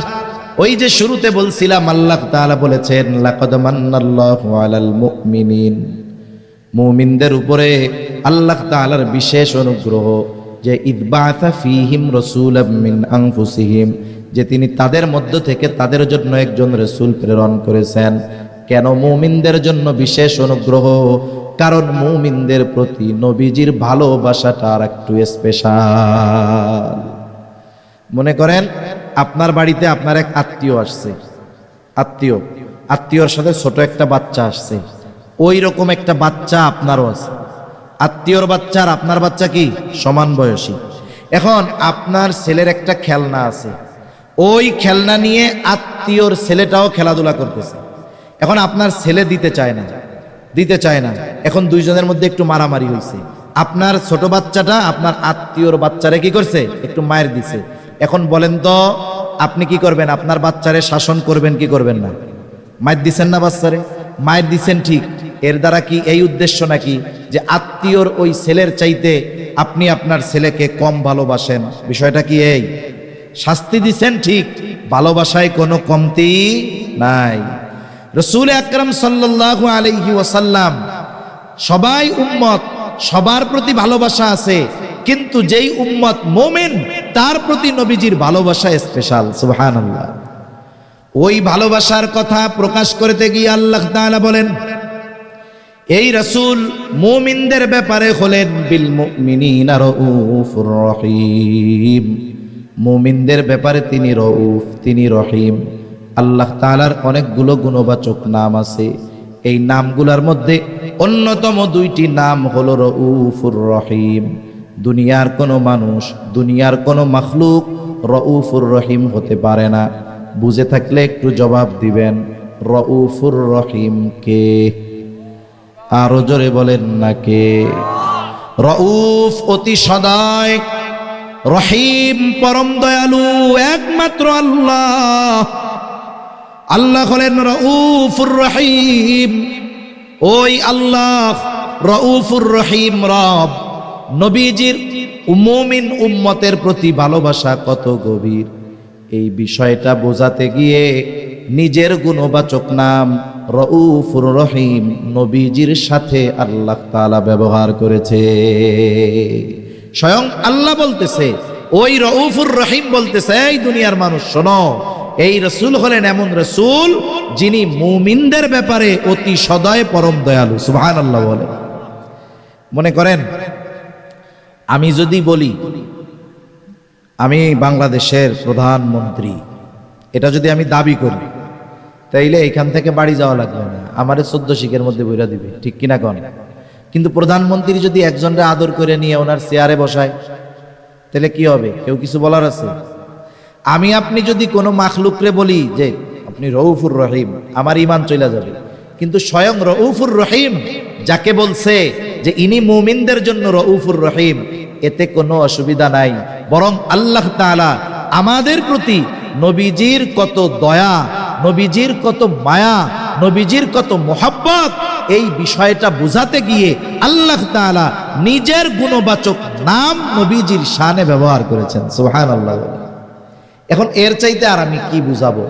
ওই যে শুরুতে বলছিলাম, আল্লাহ তাআলা বলেছেন লাকাদ মান্নাল্লাহু আলাল মুমিনিন, মুমিনদের উপরে আল্লাহ তাআলার বিশেষ অনুগ্রহ যে ইদবাআসা ফীহিম রাসূলাম মিন আনফুসিহিম, যে তিনি তাদের মধ্য থেকে তাদের জন্য একজন রাসূল প্রেরণ করেছেন। কেন মুমিনদের জন্য বিশেষ অনুগ্রহ? কারণ মুমিনদের প্রতি নবীজির ভালোবাসাটা আর একটু স্পেশাল। মনে করেন আপনার বাড়িতে আপনার এক আত্মীয় আসছে, আত্মীয়র সাথে ছোট একটা বাচ্চা আসছে, ওই রকম একটা বাচ্চা আপনারও আছে। আত্মীয়র বাচ্চা আর আপনার বাচ্চা কি সমান বয়সী। এখন আপনার ছেলের একটা খেলনা আছে, ওই খেলনা নিয়ে আত্মীয়র ছেলেটাও খেলাধুলা করতেছে। এখন আপনার ছেলে দিতে চায় না, এখন দুইজনের মধ্যে একটু মারামারি হয়েছে। আপনার ছোট বাচ্চাটা আপনার আত্মীয়র বাচ্চারে কি করছে, একটু মায়ের দিছে। এখন বলেন তো আপনি কি করবেন? আপনার বাচ্চারে শাসন করবেন কি করবেন না? মায়ের দিছেন না বাচ্চারে? মায়ের দিছেন ঠিক, এর দ্বারা কি এই উদ্দেশ্য নাকি যে আত্মীয়র ওই ছেলের চাইতে আপনি আপনার ছেলেকে কম ভালোবাসেন? বিষয়টা কি এই? শাস্তি দিছেন ঠিক, ভালোবাসায় কোনো কমতি নাই। রাসূল আকরাম সাল্লাল্লাহু আলাইহি ওয়াসাল্লাম, সবাই উম্মত, সবার প্রতি ভালোবাসা আছে, কিন্তু যেই উম্মত মুমিন তার প্রতি নবীজির ভালোবাসা স্পেশাল। সুবহানাল্লাহ। ওই ভালোবাসার কথা প্রকাশ করতে গিয়ে আল্লাহ তাআলা বলেন, এই রাসূল মুমিনদের ব্যাপারে হলেন বিল মুমিনিনা রাউফুর রহিম, মুমিনদের ব্যাপারে তিনি রউফ, তিনি রহিম। আল্লাহ তাআলার অনেকগুলো গুণবাচক নাম আছে, এই নামগুলোর মধ্যে অন্যতম দুইটি নাম হলো রউফুর রহিম। দুনিয়ার কোনো মানুষ, দুনিয়ার কোনো মাখলুক রউফুর রহিম হতে পারে না। বুঝে থাকলে একটু জবাব দিবেন, রউফুর রহিম কে? আরো জোরে বলেন না কে? রউফ অতি সদয়, রহিম পরম দয়ালু একমাত্র আল্লাহ। আল্লাহ হলেন রউফুর রহিম। ওই আল্লাহ রউফুর রহিম রব। নবীজির মুমিন উম্মতের প্রতি ভালোবাসা কত গভীর, এই বিষয়টা বোঝাতে গিয়ে নিজের গুণবাচক নাম রউফুর রহিম নবীজির সাথে আল্লাহ তাআলা ব্যবহার করেছে। স্বয়ং আল্লাহ বলতেছে, ওই রউফুর রহিম বলতেছে, এই দুনিয়ার মানুষ শোনো, এই রাসূল হলেন এমন রাসূল যিনি মুমিনদের ব্যাপারে অতি সদয় পরম দয়ালু। সুবহানাল্লাহ বলে। মনে করেন আমি যদি বলি আমি বাংলাদেশের প্রধানমন্ত্রী, এটা যদি আমি দাবি করি, তাইলে এখান থেকে বাড়ি যাওয়া লাগবে না, আমারে 14 শিখের মধ্যে বইরা দিবে, ঠিক কিনা কোন? কিন্তু প্রধানমন্ত্রী যদি একজনকে আদর করে নিয়ে ওনার চেয়ারে বসায়, তাহলে কি হবে? কেউ কিছু বলার আছে? আমি আপনি যদি কোনো মাখলুকরে বলি যে আপনি রউফুর রহিম, আমার ঈমান চলে যাবে। কিন্তু স্বয়ং রউফুর রহিম যাকে বলছে যে ইনি মুমিনদের জন্য রউফুর রহিম, এতে কোনো অসুবিধা নাই। বরং আল্লাহ তাআলা আমাদের প্রতি নবীজির কত দয়া, নবীজির কত মায়া, নবীজির কত মোহাব্বত, এই বিষয়টা বোঝাতে গিয়ে আল্লাহ তাআলা নিজের গুণবাচক নাম নবীজির শানে ব্যবহার করেছেন। সুবহানাল্লাহ। এখন এর চাইতে আর আমি কি বুঝাবো?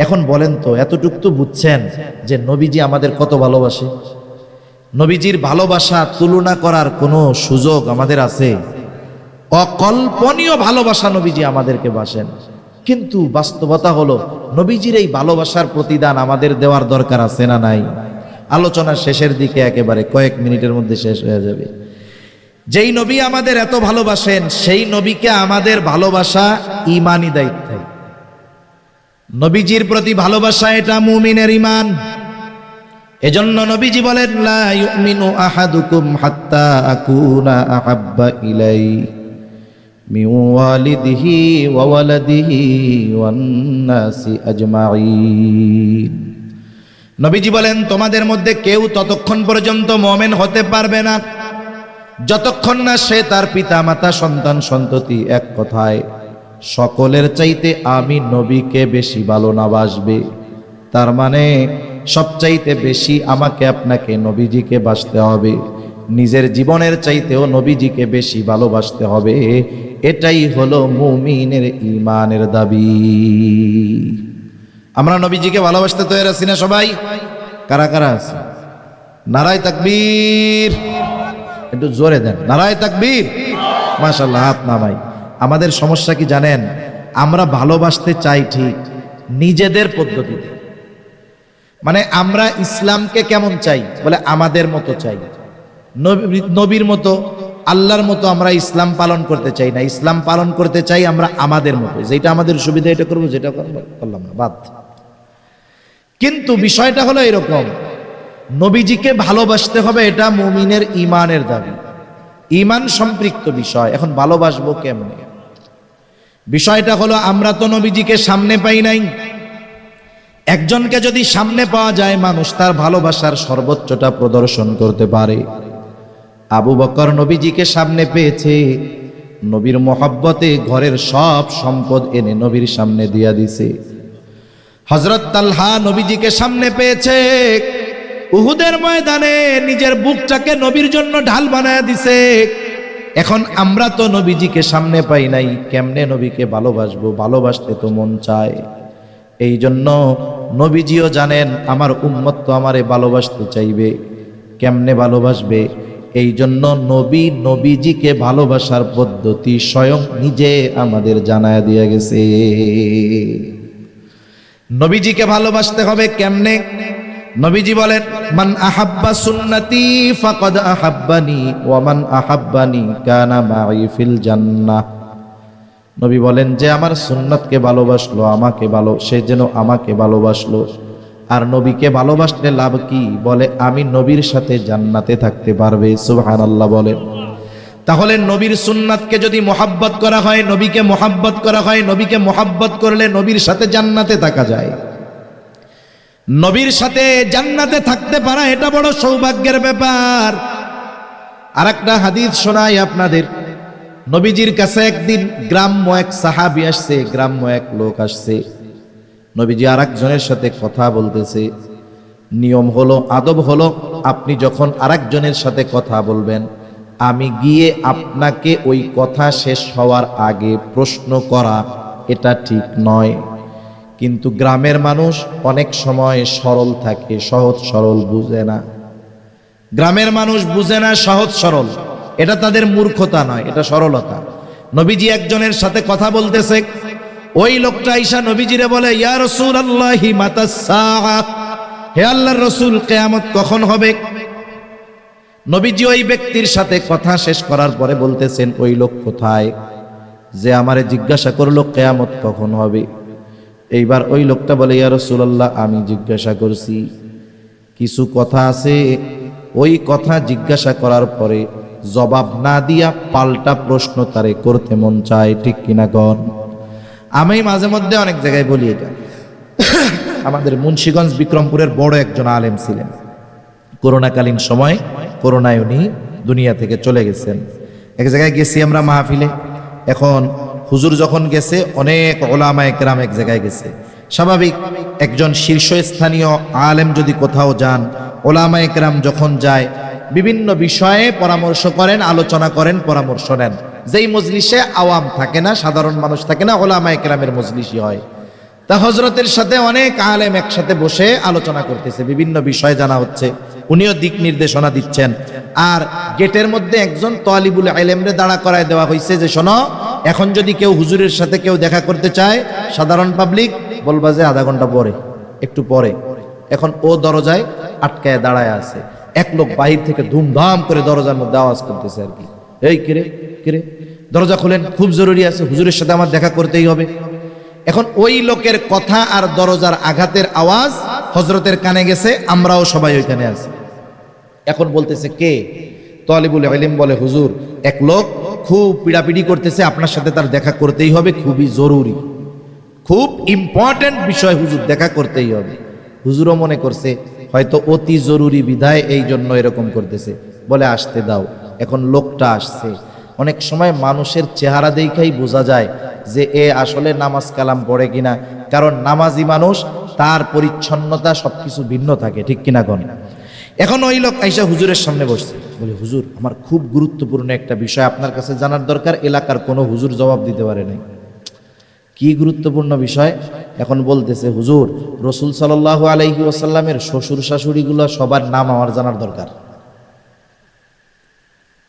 এখন বলেন তো, এতটুকু তো বুঝছেন যে নবীজি আমাদের কত ভালোবাসে। নবীজির ভালোবাসা তুলনা করার কোনো সুযোগ আমাদের আছে? অকল্পনীয় ভালোবাসা নবীজি আমাদেরকে বাসেন। কিন্তু বাস্তবতা হলো নবীজির এই ভালোবাসার প্রতিদান আমাদের দেওয়ার দরকার আছে না নাই? আলোচনার শেষের দিকে, একেবারে কয়েক মিনিটের মধ্যে শেষ হয়ে যাবে। যেই নবী আমাদের এত ভালোবাসেন, সেই নবীকে আমাদের ভালোবাসা ঈমানি দায়িত্ব। নবীজির প্রতি ভালোবাসা এটা মুমিনের ঈমান। এজন্য নবীজি বলেন, লা ইউমিনু আহাদুকুম হাত্তা আকুনা আহাব্বা ইলাইহি মিন ওয়ালিদিহি ওয়া ওয়ালাদিহি ওয়ান নাসি আজমাইন। নবীজি বলেন, তোমাদের মধ্যে কেউ ততক্ষণ পর্যন্ত মুমিন হতে পারবে না যতক্ষণ না সে তার পিতা মাতা সন্তান সন্ততি, এক কথায় সকলের চাইতে আমি নবীকে বেশি ভালো না বাসবে। তার মানে সবচাইতে বেশি আমাকে আপনাকে নবীজিকে বাসতে হবে। নিজের জীবনের চাইতেও নবীজিকে বেশি ভালোবাসতে হবে। এটাই হলো মুমিনের ঈমানের দাবি। আমরা নবীজিকে ভালোবাসতে তৈরি আছি না সবাই? কারা কারা আছে? নারায়ে তাকবীর, একটু জোরে দেন, নারায়ে তাকবীর। মাশাআল্লাহ, হাত নামাই। আমাদের সমস্যা কি জানেন? আমরা ভালোবাসতে চাই ঠিক নিজেদের পদ্ধতিতে। মানে আমরা ইসলামকে কেমন চাই? বলে আমাদের মতো চাই, নবীর মতো, আল্লাহর মতো আমরা ইসলাম পালন করতে চাই না। ইসলাম পালন করতে চাই আমরা আমাদের মতো, যেটা আমাদের সুবিধা এটা করবো, যেটা করলাম না, বাদ। কিন্তু বিষয়টা হলো এরকম, নবীজিকে ভালোবাসতে হবে, এটা মুমিনের ঈমানের দাবি, ঈমান সম্পৃক্ত বিষয়। এখন ভালোবাসবো কেমনে? বিষয়টা হলো, আমরা তো নবীজিকে সামনে পাই নাই। একজনকে যদি সামনে পাওয়া যায়, মানুষ তার ভালোবাসার সর্বোচ্চটা প্রদর্শন করতে পারে। আবু বকর নবীজিকে সামনে পেয়েছে, নবীর মহব্বতে ঘরের সব সম্পদ এনে নবীর সামনে দিয়া দিছে। হযরত তালহা নবীজিকে সামনে পেয়েছে, উহুদের ময়দানে নিজের বুকটাকে নবীর জন্য ঢাল বানায় দিছে। এখন আমরা তো নবীজিকে সামনে পাই নাই, কেমনে নবীকে ভালোবাসবো? ভালোবাসতে তো মন চায়। এই জন্য নবীজিও জানেন আমার উম্মত তো আমারে ভালোবাসতে চাইবে, কেমনে ভালোবাসবে? এই জন্য নবীজিকে ভালোবাসার পদ্ধতি স্বয়ং নিজে আমাদের জানায় দিয়ে গেছে। নবীজিকে ভালোবাসতে হবে কেমনে? নবীজি বলেন, মান আহাব্বা সুন্নতি ফাকাদ আহাব্বানি ওয়া মান আহাব্বানি কানা মাই ফিল জান্নাহ। নবী বলেন, যে আমার সুন্নতকে ভালোবাসলো, সে যেন আমাকে ভালোবাসলো। আর নবীকে ভালোবাসলে লাভ কি? বলে আমি নবীর সাথে জান্নাতে থাকতে পারবে। সুবহানাল্লাহ বলেন। তাহলে নবীর সুন্নাতকে যদি মোহাব্বত করা হয়, নবীকে মোহাব্বত করা হয়, নবীকে মোহাব্বত করলে নবীর সাথে জান্নাতে থাকা যায়। নবীর সাথে জান্নাতে থাকতে পারা এটা বড় সৌভাগ্যের ব্যাপার। আর একটা হাদিস শোনাই আপনাদের। নবীজির কাছে একদিন গ্রাম্য এক সাহাবী আসছে, গ্রাম্য এক লোক আসছে। নবীজি আর একজনের সাথে কথা বলতেছে। নিয়ম হলো, আদব হলো, আপনি যখন আরেকজনের সাথে কথা বলবেন, আমি গিয়ে আপনাকে ওই কথা শেষ হওয়ার আগে প্রশ্ন করা এটা ঠিক নয়। কিন্তু গ্রামের মানুষ অনেক সময় সরল থাকে, সহজ সরল বুঝে না। গ্রামের মানুষ বুঝে না সহজ সরল, এটা তাদের মূর্খতা নয়, এটা সরলতা। নবীজি একজনের সাথে কথা বলতেছে, ওই লোকটা আইসা নবীজিরে বলে, ইয়া রাসূলুল্লাহি মাতাস সাআ, হে আল্লাহর রাসূল, কিয়ামত কখন হবে? নবীজি ওই ব্যক্তির সাথে কথা শেষ করার পরে বলতেছেন, ওই লোক কোথায় যে আমারে জিজ্ঞাসা করলো কিয়ামত কখন হবে? এইবার ওই লোকটা বলে, ইয়া রাসূলুল্লাহ, আমি জিজ্ঞাসা করছি। কিছু কথা আছে, ওই কথা জিজ্ঞাসা করার পরে জবাব না দিয়া পাল্টা প্রশ্ন তারে করতে মন চায়, ঠিক কিনা গণ? আমি মাঝে মধ্যে অনেক জায়গায় বলি এটা। আমাদের মুন্সিগঞ্জ বিক্রমপুরের বড় একজন আলেম ছিলেন। করোনাকালীন সময়, করোনায় উনি দুনিয়া থেকে চলে গেছেন। এক জায়গায় গেছি আমরা মাহফিলে। এখন হুজুর যখন গেছে, অনেক ওলামায়ে কেরাম এক জায়গায় গেছে। স্বাভাবিক, একজন শীর্ষস্থানীয় আলেম যদি কোথাও যান, ওলামায়ে কেরাম যখন যায়, বিভিন্ন বিষয়ে পরামর্শ করেন, আলোচনা করেন, পরামর্শ নেন। যেই মজলিসে আওয়াম থাকে না, সাধারণ মানুষ থাকে না, ওলামায়ে কেরামের মজলিসই হয়। তা হযরতের সাথে অনেক আলেম একসাথে বসে আলোচনা করতেছে, বিভিন্ন বিষয় জানা হচ্ছে, উনিও দিক নির্দেশনা দিচ্ছেন। আর গেটের মধ্যে একজন তালিবুল ইলমরে দাঁড়া করায় দেওয়া হয়েছে যে, শোনো, এখন যদি কেউ হুজুরের সাথে কেউ দেখা করতে চায়, সাধারণ পাবলিক, বলবা যে আধা ঘন্টা পরে, একটু পরে। এখন ও দরজায় আটকায় দাঁড়ায় আছে। এক লোক বাহির থেকে ধুমধাম করে দরজার মধ্যে আওয়াজ করতেছে আর কি, এই কিরে কিরে, দরজা খুলেন, খুব জরুরি আছে, হুজুরের সাথে আমার দেখা করতেই হবে। এখন ওই লোকের কথা আর দরজার আঘাতের আওয়াজ হযরতের কানে গেছে, আমরাও সবাই ওইখানে আছি। এখন বলতেছে কে? তালিবুল ইলম বলে, হুজুর, এক লোক খুব পিড়াপিড়ি করতেছে, আপনার সাথে তার দেখা করতেই হবে, খুবই জরুরি, খুব ইম্পর্টেন্ট বিষয়, হুজুর দেখা করতেই হবে। হুজুরও মনে করছে হয়তো অতি জরুরি বিধায় এই জন্য এরকম করতেছে, বলে আসতে দাও। এখন লোকটা আসছে। অনেক সময় মানুষের চেহারা দেখাই বোঝা যায় যে এ আসলে নামাজ কালাম পড়ে কিনা, কারণ নামাজি মানুষ, তার পরিচ্ছন্নতা সবকিছু ভিন্ন থাকে, ঠিক কিনা গণ? এখন ওই লোক আইসা হুজুরের সামনে বসছে। বলে হুজুর আমার খুব গুরুত্বপূর্ণ একটা বিষয় আপনার কাছে জানার দরকার, এলাকার কোনো হুজুর জবাব দিতে পারে নাই। কি গুরুত্বপূর্ণ বিষয়? এখন বলতেছে হুজুর রসুল সাল্লাল্লাহু আলাইহি ওয়াসাল্লামের শ্বশুর শাশুড়িগুলো সবার নাম আমার জানার দরকার।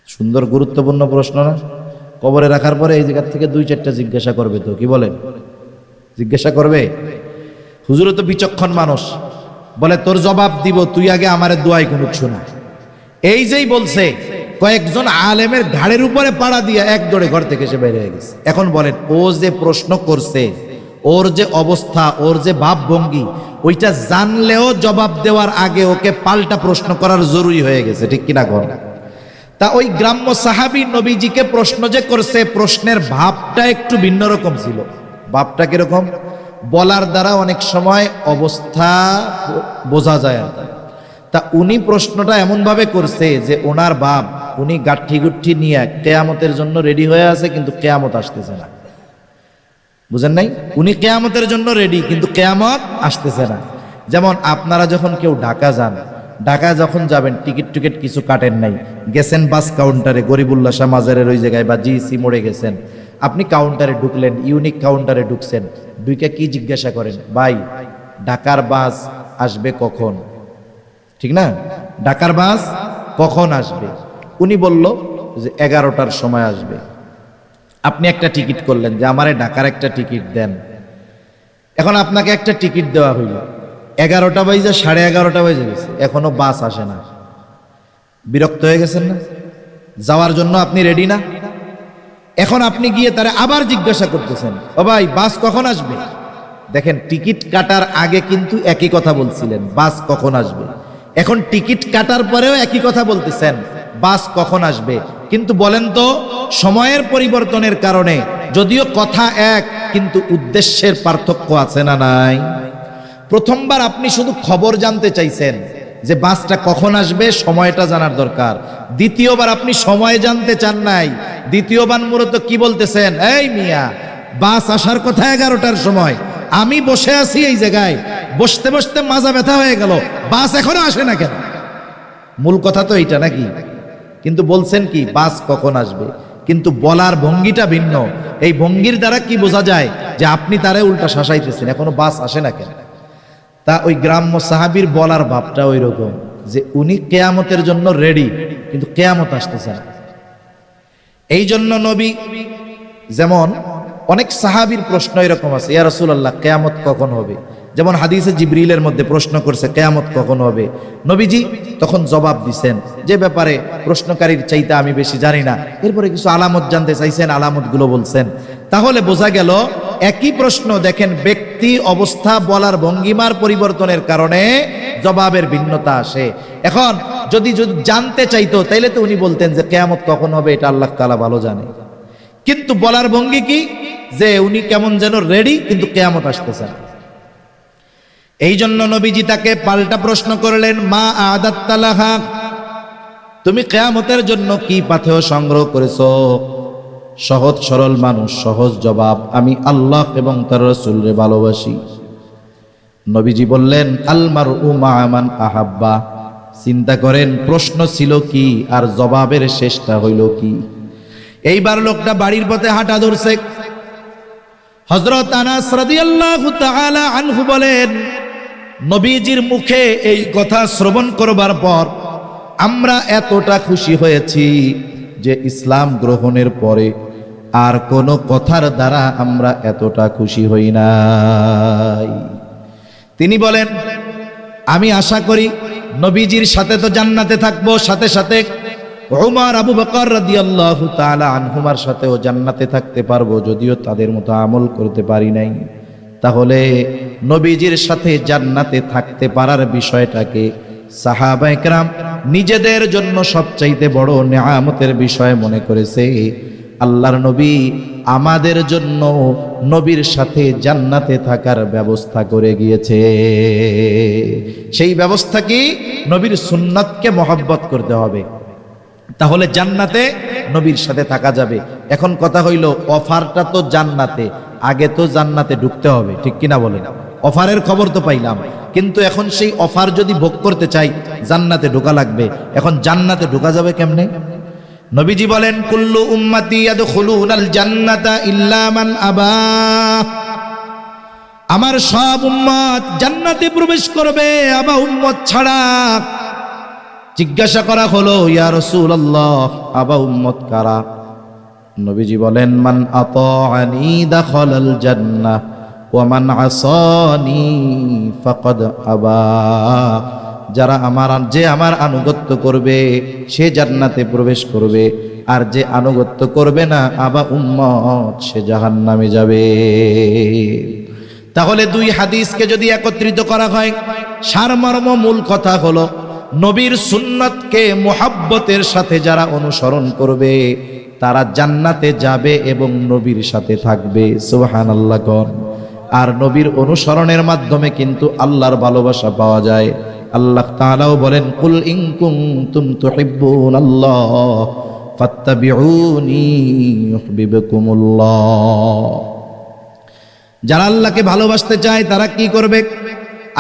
সুন্দর গুরুত্বপূর্ণ প্রশ্ন না? কবরে রাখার পরে এই জায়গা থেকে 2-4টা জিজ্ঞাসা করবে, তো কি বলেন? জিজ্ঞাসা করবে। হুজুরও তো বিচক্ষণ মানুষ, বলে তোর জবাব দিব, তুই আগে আমারে দোয়াই কুনুত শোনা। এই যেই বলছে কয়েকজন আলেমের ঘাড়ের উপরে পাড়া দিয়া এক দৌড়ে ঘর থেকে সে বের হয়ে গেছে। এখন বলেন ও যে প্রশ্ন করছে, ওর যে অবস্থা, ওর যে ভাবভঙ্গি, ওইটা জানলেও জবাব দেওয়ার আগে ওকে পাল্টা প্রশ্ন করার জরুরি হয়ে গেছে, ঠিক কিনা কর? তা ওই গ্রাম্য সাহাবী নবীজিকে প্রশ্ন যে করছে, প্রশ্নের ভাবটা একটু ভিন্ন রকম ছিল। ভাবটা কিরকম? বলার দ্বারা অনেক সময় অবস্থা বোঝা যায় আর কি। তা উনি প্রশ্নটা এমনভাবে করছে যে ওনার বাপ, উনি গাঠি গুঠি নিয়ে কেয়ামতের জন্য রেডি হয়ে আছে, কিন্তু কেয়ামত আসতেছে না। বুঝেন নাই? উনি কেয়ামতের জন্য রেডি, কিন্তু কেয়ামত আসতেছে না। যেমন আপনারা যখন কেউ ঢাকা যান, ঢাকা যখন যাবেন টিকিট কিছু কাটেন নাই, গেছেন বাস কাউন্টারে, গরিবুল্লাহ শাহ মাজারের ওই জায়গায় বা জিসি মোড়ে গেছেন, আপনি কাউন্টারে ঢুকলেন, ইউনিক কাউন্টারে ঢুকছেন, ঢুকে কি জিজ্ঞাসা করেন? ভাই ঢাকার বাস আসবে কখন? ঠিক না? ঢাকার বাস কখন আসবে? উনি বলল যে 11টার সময় আসবে। আপনি একটা টিকিট করলেন যে আমারে ঢাকার একটা টিকিট দেন। এখন আপনাকে একটা টিকিট দেওয়া হইল, 11টা বাজে 11:30 বাজে গেছে, এখনো বাস আসে না। বিরক্ত হয়ে গেছেন না? যাওয়ার জন্য আপনি রেডি না? এখন আপনি গিয়ে তারা আবার জিজ্ঞাসা করতেছেন, ও ভাই বাস কখন আসবে? দেখেন টিকিট কাটার আগে কিন্তু একই কথা বলছিলেন, বাস কখন আসবে। এখন টিকিট কাটার পরেও একই কথা বলতেছেন, বাস কখন আসবে। কিন্তু বলেন তো, সময়ের পরিবর্তনের কারণে যদিও কথা এক, কিন্তু উদ্দেশ্যের পার্থক্য আছে না নাই? প্রথমবার আপনি শুধু খবর জানতে চাইছেন যে বাসটা কখন আসবে, সময়টা জানার দরকার। দ্বিতীয়বার আপনি সময় জানতে চান নাই, দ্বিতীয়বার মূলত কি বলতেছেন, এই মিয়া বাস আসার কথা 11টার সময়, আমি বসে আছি এই জায়গায়, বসতে বসতে মাজা ব্যথা হয়ে গেল, বাস এখনো আসে না কেন? মূল কথা তো এইটা নাকি? কিন্তু বলছেন কি বাস কখন আসবে, কিন্তু বলার ভঙ্গিটা ভিন্ন। এই ভঙ্গির দ্বারা কি বোঝা যায় যে আপনি তারে উল্টা শাসাইতেছেন, এখনো বাস আসে না কেন। তা ওই গ্রাম্য সাহাবীর বলার ভাবটা ওই রকম যে উনি কেয়ামতের জন্য রেডি, কিন্তু কেয়ামত আসতেছে না। এই জন্য নবী, যেমন অনেক সাহাবীর প্রশ্ন এরকম আছে, ইয়া রাসূলুল্লাহ কিয়ামত কখন হবে? যেমন হাদিসে জিবরিলের মধ্যে প্রশ্ন করছে কিয়ামত কখন হবে, নবীজি তখন জবাব দিবেন যে ব্যাপারে প্রশ্নকারীর চাইতে আমি বেশি জানি না। এরপরে কিছু আলামত জানতে চাইছেন, আলামতগুলো বলছেন। তাহলে বোঝা গেল একই প্রশ্ন, দেখেন ব্যক্তি অবস্থা বলার ভঙ্গিমার পরিবর্তনের কারণে জবাবের ভিন্নতা আসে। এখন যদি জানতে চাইতো তাইলে তো উনি বলতেন যে কিয়ামত কখন হবে এটা আল্লাহ তাআলা ভালো জানে, কিন্তু বলার ভঙ্গি কি যে উনি কেমন যেন রেডি, কিন্তু কিয়ামত আসতেছে না। এই জন্য নবীজি তাকে পাল্টা প্রশ্ন করলেন, মা আদাত্তা লাহা, তুমি কিয়ামতের জন্য কি পাথেয় সংগ্রহ করেছো? সহজ সরল মানুষ, সহজ জবাব, আমি আল্লাহ এবং তার রাসূলকে ভালোবাসি। নবীজি বললেন, আল মারউ মা মান আহাব্বা। চিন্তা করেন প্রশ্ন ছিল কি আর জবাবের শেষটা হইল কি। এইবার লোকটা বাড়ির পথে হাঁটা ধরছে। হযরত আনাস রাদিয়াল্লাহু তাআলা আনহু বলেন, নবীজির মুখে এই কথা শ্রবণ করবার পর আমরা এতটা খুশি হয়েছি যে ইসলাম গ্রহণের পরে আর কোনো কথার দ্বারা আমরা এতটা খুশি হই নাই। তিনি বলেন, আমি আশা করি নবীজির সাথে তো জান্নাতে থাকবো, সাথে সাথে ওমর আবু বকর রাদিয়াল্লাহু তাআলা আনহুমার সাথেও জান্নাতে থাকতে পারবো, যদিও তাদের মতো আমল করতে পারি নাই। তাহলে নবীজির সাথে জান্নাতে থাকতে পারার বিষয়টাকে সাহাবায়ে কেরাম নিজেদের জন্য সবচাইতে বড় নেয়ামতের বিষয় মনে করেছে। আল্লাহর নবী আমাদের জন্য নবীর সাথে জান্নাতে থাকার ব্যবস্থা করে গিয়েছে। সেই ব্যবস্থা কি? নবীর সুন্নাতকে মহব্বত করতে হবে, তাহলে জান্নাতে নবীর সাথে থাকা যাবে। এখন কথা হইল অফারটা তো জান্নাতে, আগে তো জান্নাতে ঢুকতে হবে, ঠিক কিনা বলেন? অফারের খবর তো পাইলাম, কিন্তু এখন সেই অফার যদি ভোগ করতে চাই জান্নাতে ঢোকা লাগবে। এখন জান্নাতে ঢোকা যাবে কেমনে? নবীজি বলেন, কুল্লু উম্মতি ইয়াদখুলুনাল জান্নাতা ইল্লা মান আবা, আমার সব উম্মত জান্নাতে প্রবেশ করবে, আবা উম্মত ছাড়া। জিজ্ঞাসা করা হলো, ইয়া রাসূলুল্লাহ, আবা উম্মত কারা? নবীজি বলেন, মান আতাআনি দাখালাল জান্নাহ ওয়া মান আসানি ফাকাদ আবা, যারা আমার আনুগত্য করবে সে জান্নাতে প্রবেশ করবে, আর যে আনুগত্য করবে না, আবা উম্মত, সে জাহান্নামে যাবে। তাহলে দুই হাদিসকে যদি একত্রিত করা হয়, সারমর্ম মূল কথা হলো, নবীর সুন্নতকে মুহাব্বতের সাথে যারা অনুসরণ করবে তারা জান্নাতে যাবে এবং নবীর সাথে থাকবে। সুবহানাল্লাহ কোন। আর নবীর অনুসরণের মাধ্যমে কিন্তু আল্লাহর ভালোবাসা পাওয়া যায়। আল্লাহ তাআলাও বলেন, কুল ইন কুনতুম তুহিব্বুনাল্লাহ ফাত্তাবিউনি ইউহিব্বুকুমুল্লাহ। যারা আল্লাহকে ভালোবাসতে চায় তারা কি করবে?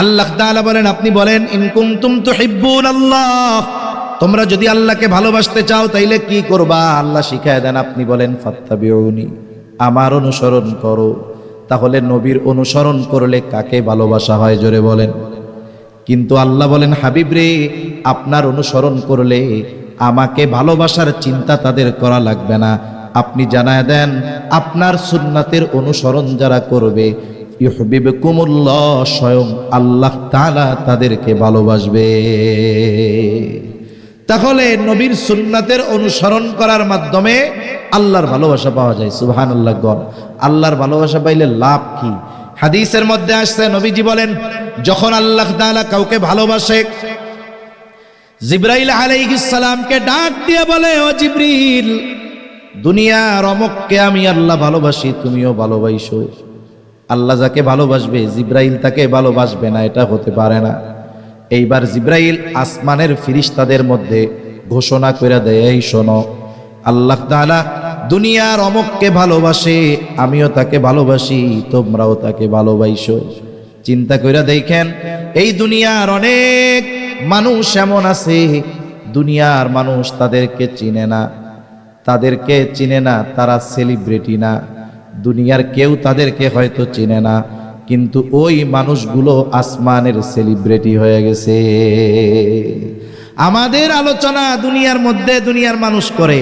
আল্লাহ তাআলা বলেন, আপনি বলেন, ইন কুনতুম তুহিব্বুনাল্লাহ, তোমরা যদি আল্লাহকে ভালোবাসতে চাও তাইলে কি করবা? আল্লাহ শিখায় দেন, আপনি বলেন ফাত্তাবিউনি, আমার অনুসরণ করো। তাহলে নবীর অনুসরণ করলে কাকে ভালোবাসা হয়? জোরে বলেন। কিন্তু আল্লাহ বলেন, হাবিব রে, আপনার অনুসরণ করলে আমাকে ভালোবাসার চিন্তা তাদের করা লাগবে না। আপনি জানায় দেন, আপনার সুন্নাতের অনুসরণ যারা করবে ইউহিব্বুকুমুল্লাহ, স্বয়ং আল্লাহ তাআলা তাদেরকে ভালোবাসবে। তাহলে নবীর সুন্নাতের অনুসরণ করার মাধ্যমে আল্লাহর ভালোবাসা পাওয়া যায়। সুবহানাল্লাহ গণ। আল্লাহর ভালোবাসা পাইলে লাভ কি? হাদিসের মধ্যে আসছে, নবীজি বলেন, যখন আল্লাহ তাআলা কাউকে ভালোবাসে, জিবরাইল আলাইহিস সালামকে ডাক দিয়ে বলে, ও জিবরিল, দুনিয়ার অমুককে আমি আল্লাহ ভালোবাসি, তুমিও ভালোবাসো। আল্লাহ যাকে ভালোবাসবে জিবরাইল তাকে ভালোবাসবে না, এটা হতে পারে না। এইবার জিবরাইল আসমানের ফেরেশতাদের মধ্যে ঘোষণা করে দেয়, এই শোনো, আল্লাহ তাআলা দুনিয়ার অমুককে ভালোবাসে, আমিও তাকে ভালোবাসি, তোমরাও তাকে ভালোবাসো। চিন্তা করে দেখেন, এই দুনিয়ার অনেক মানুষ এমন আছে, দুনিয়ার মানুষ তাদেরকে চিনে না, তারা সেলিব্রিটি না, দুনিয়ার কেউ তাদেরকে হয়তো চিনে না, কিন্তু ওই মানুষগুলো আসমানের সেলিব্রিটি হয়ে গেছে। আমাদের আলোচনা দুনিয়ার মধ্যে দুনিয়ার মানুষ করে,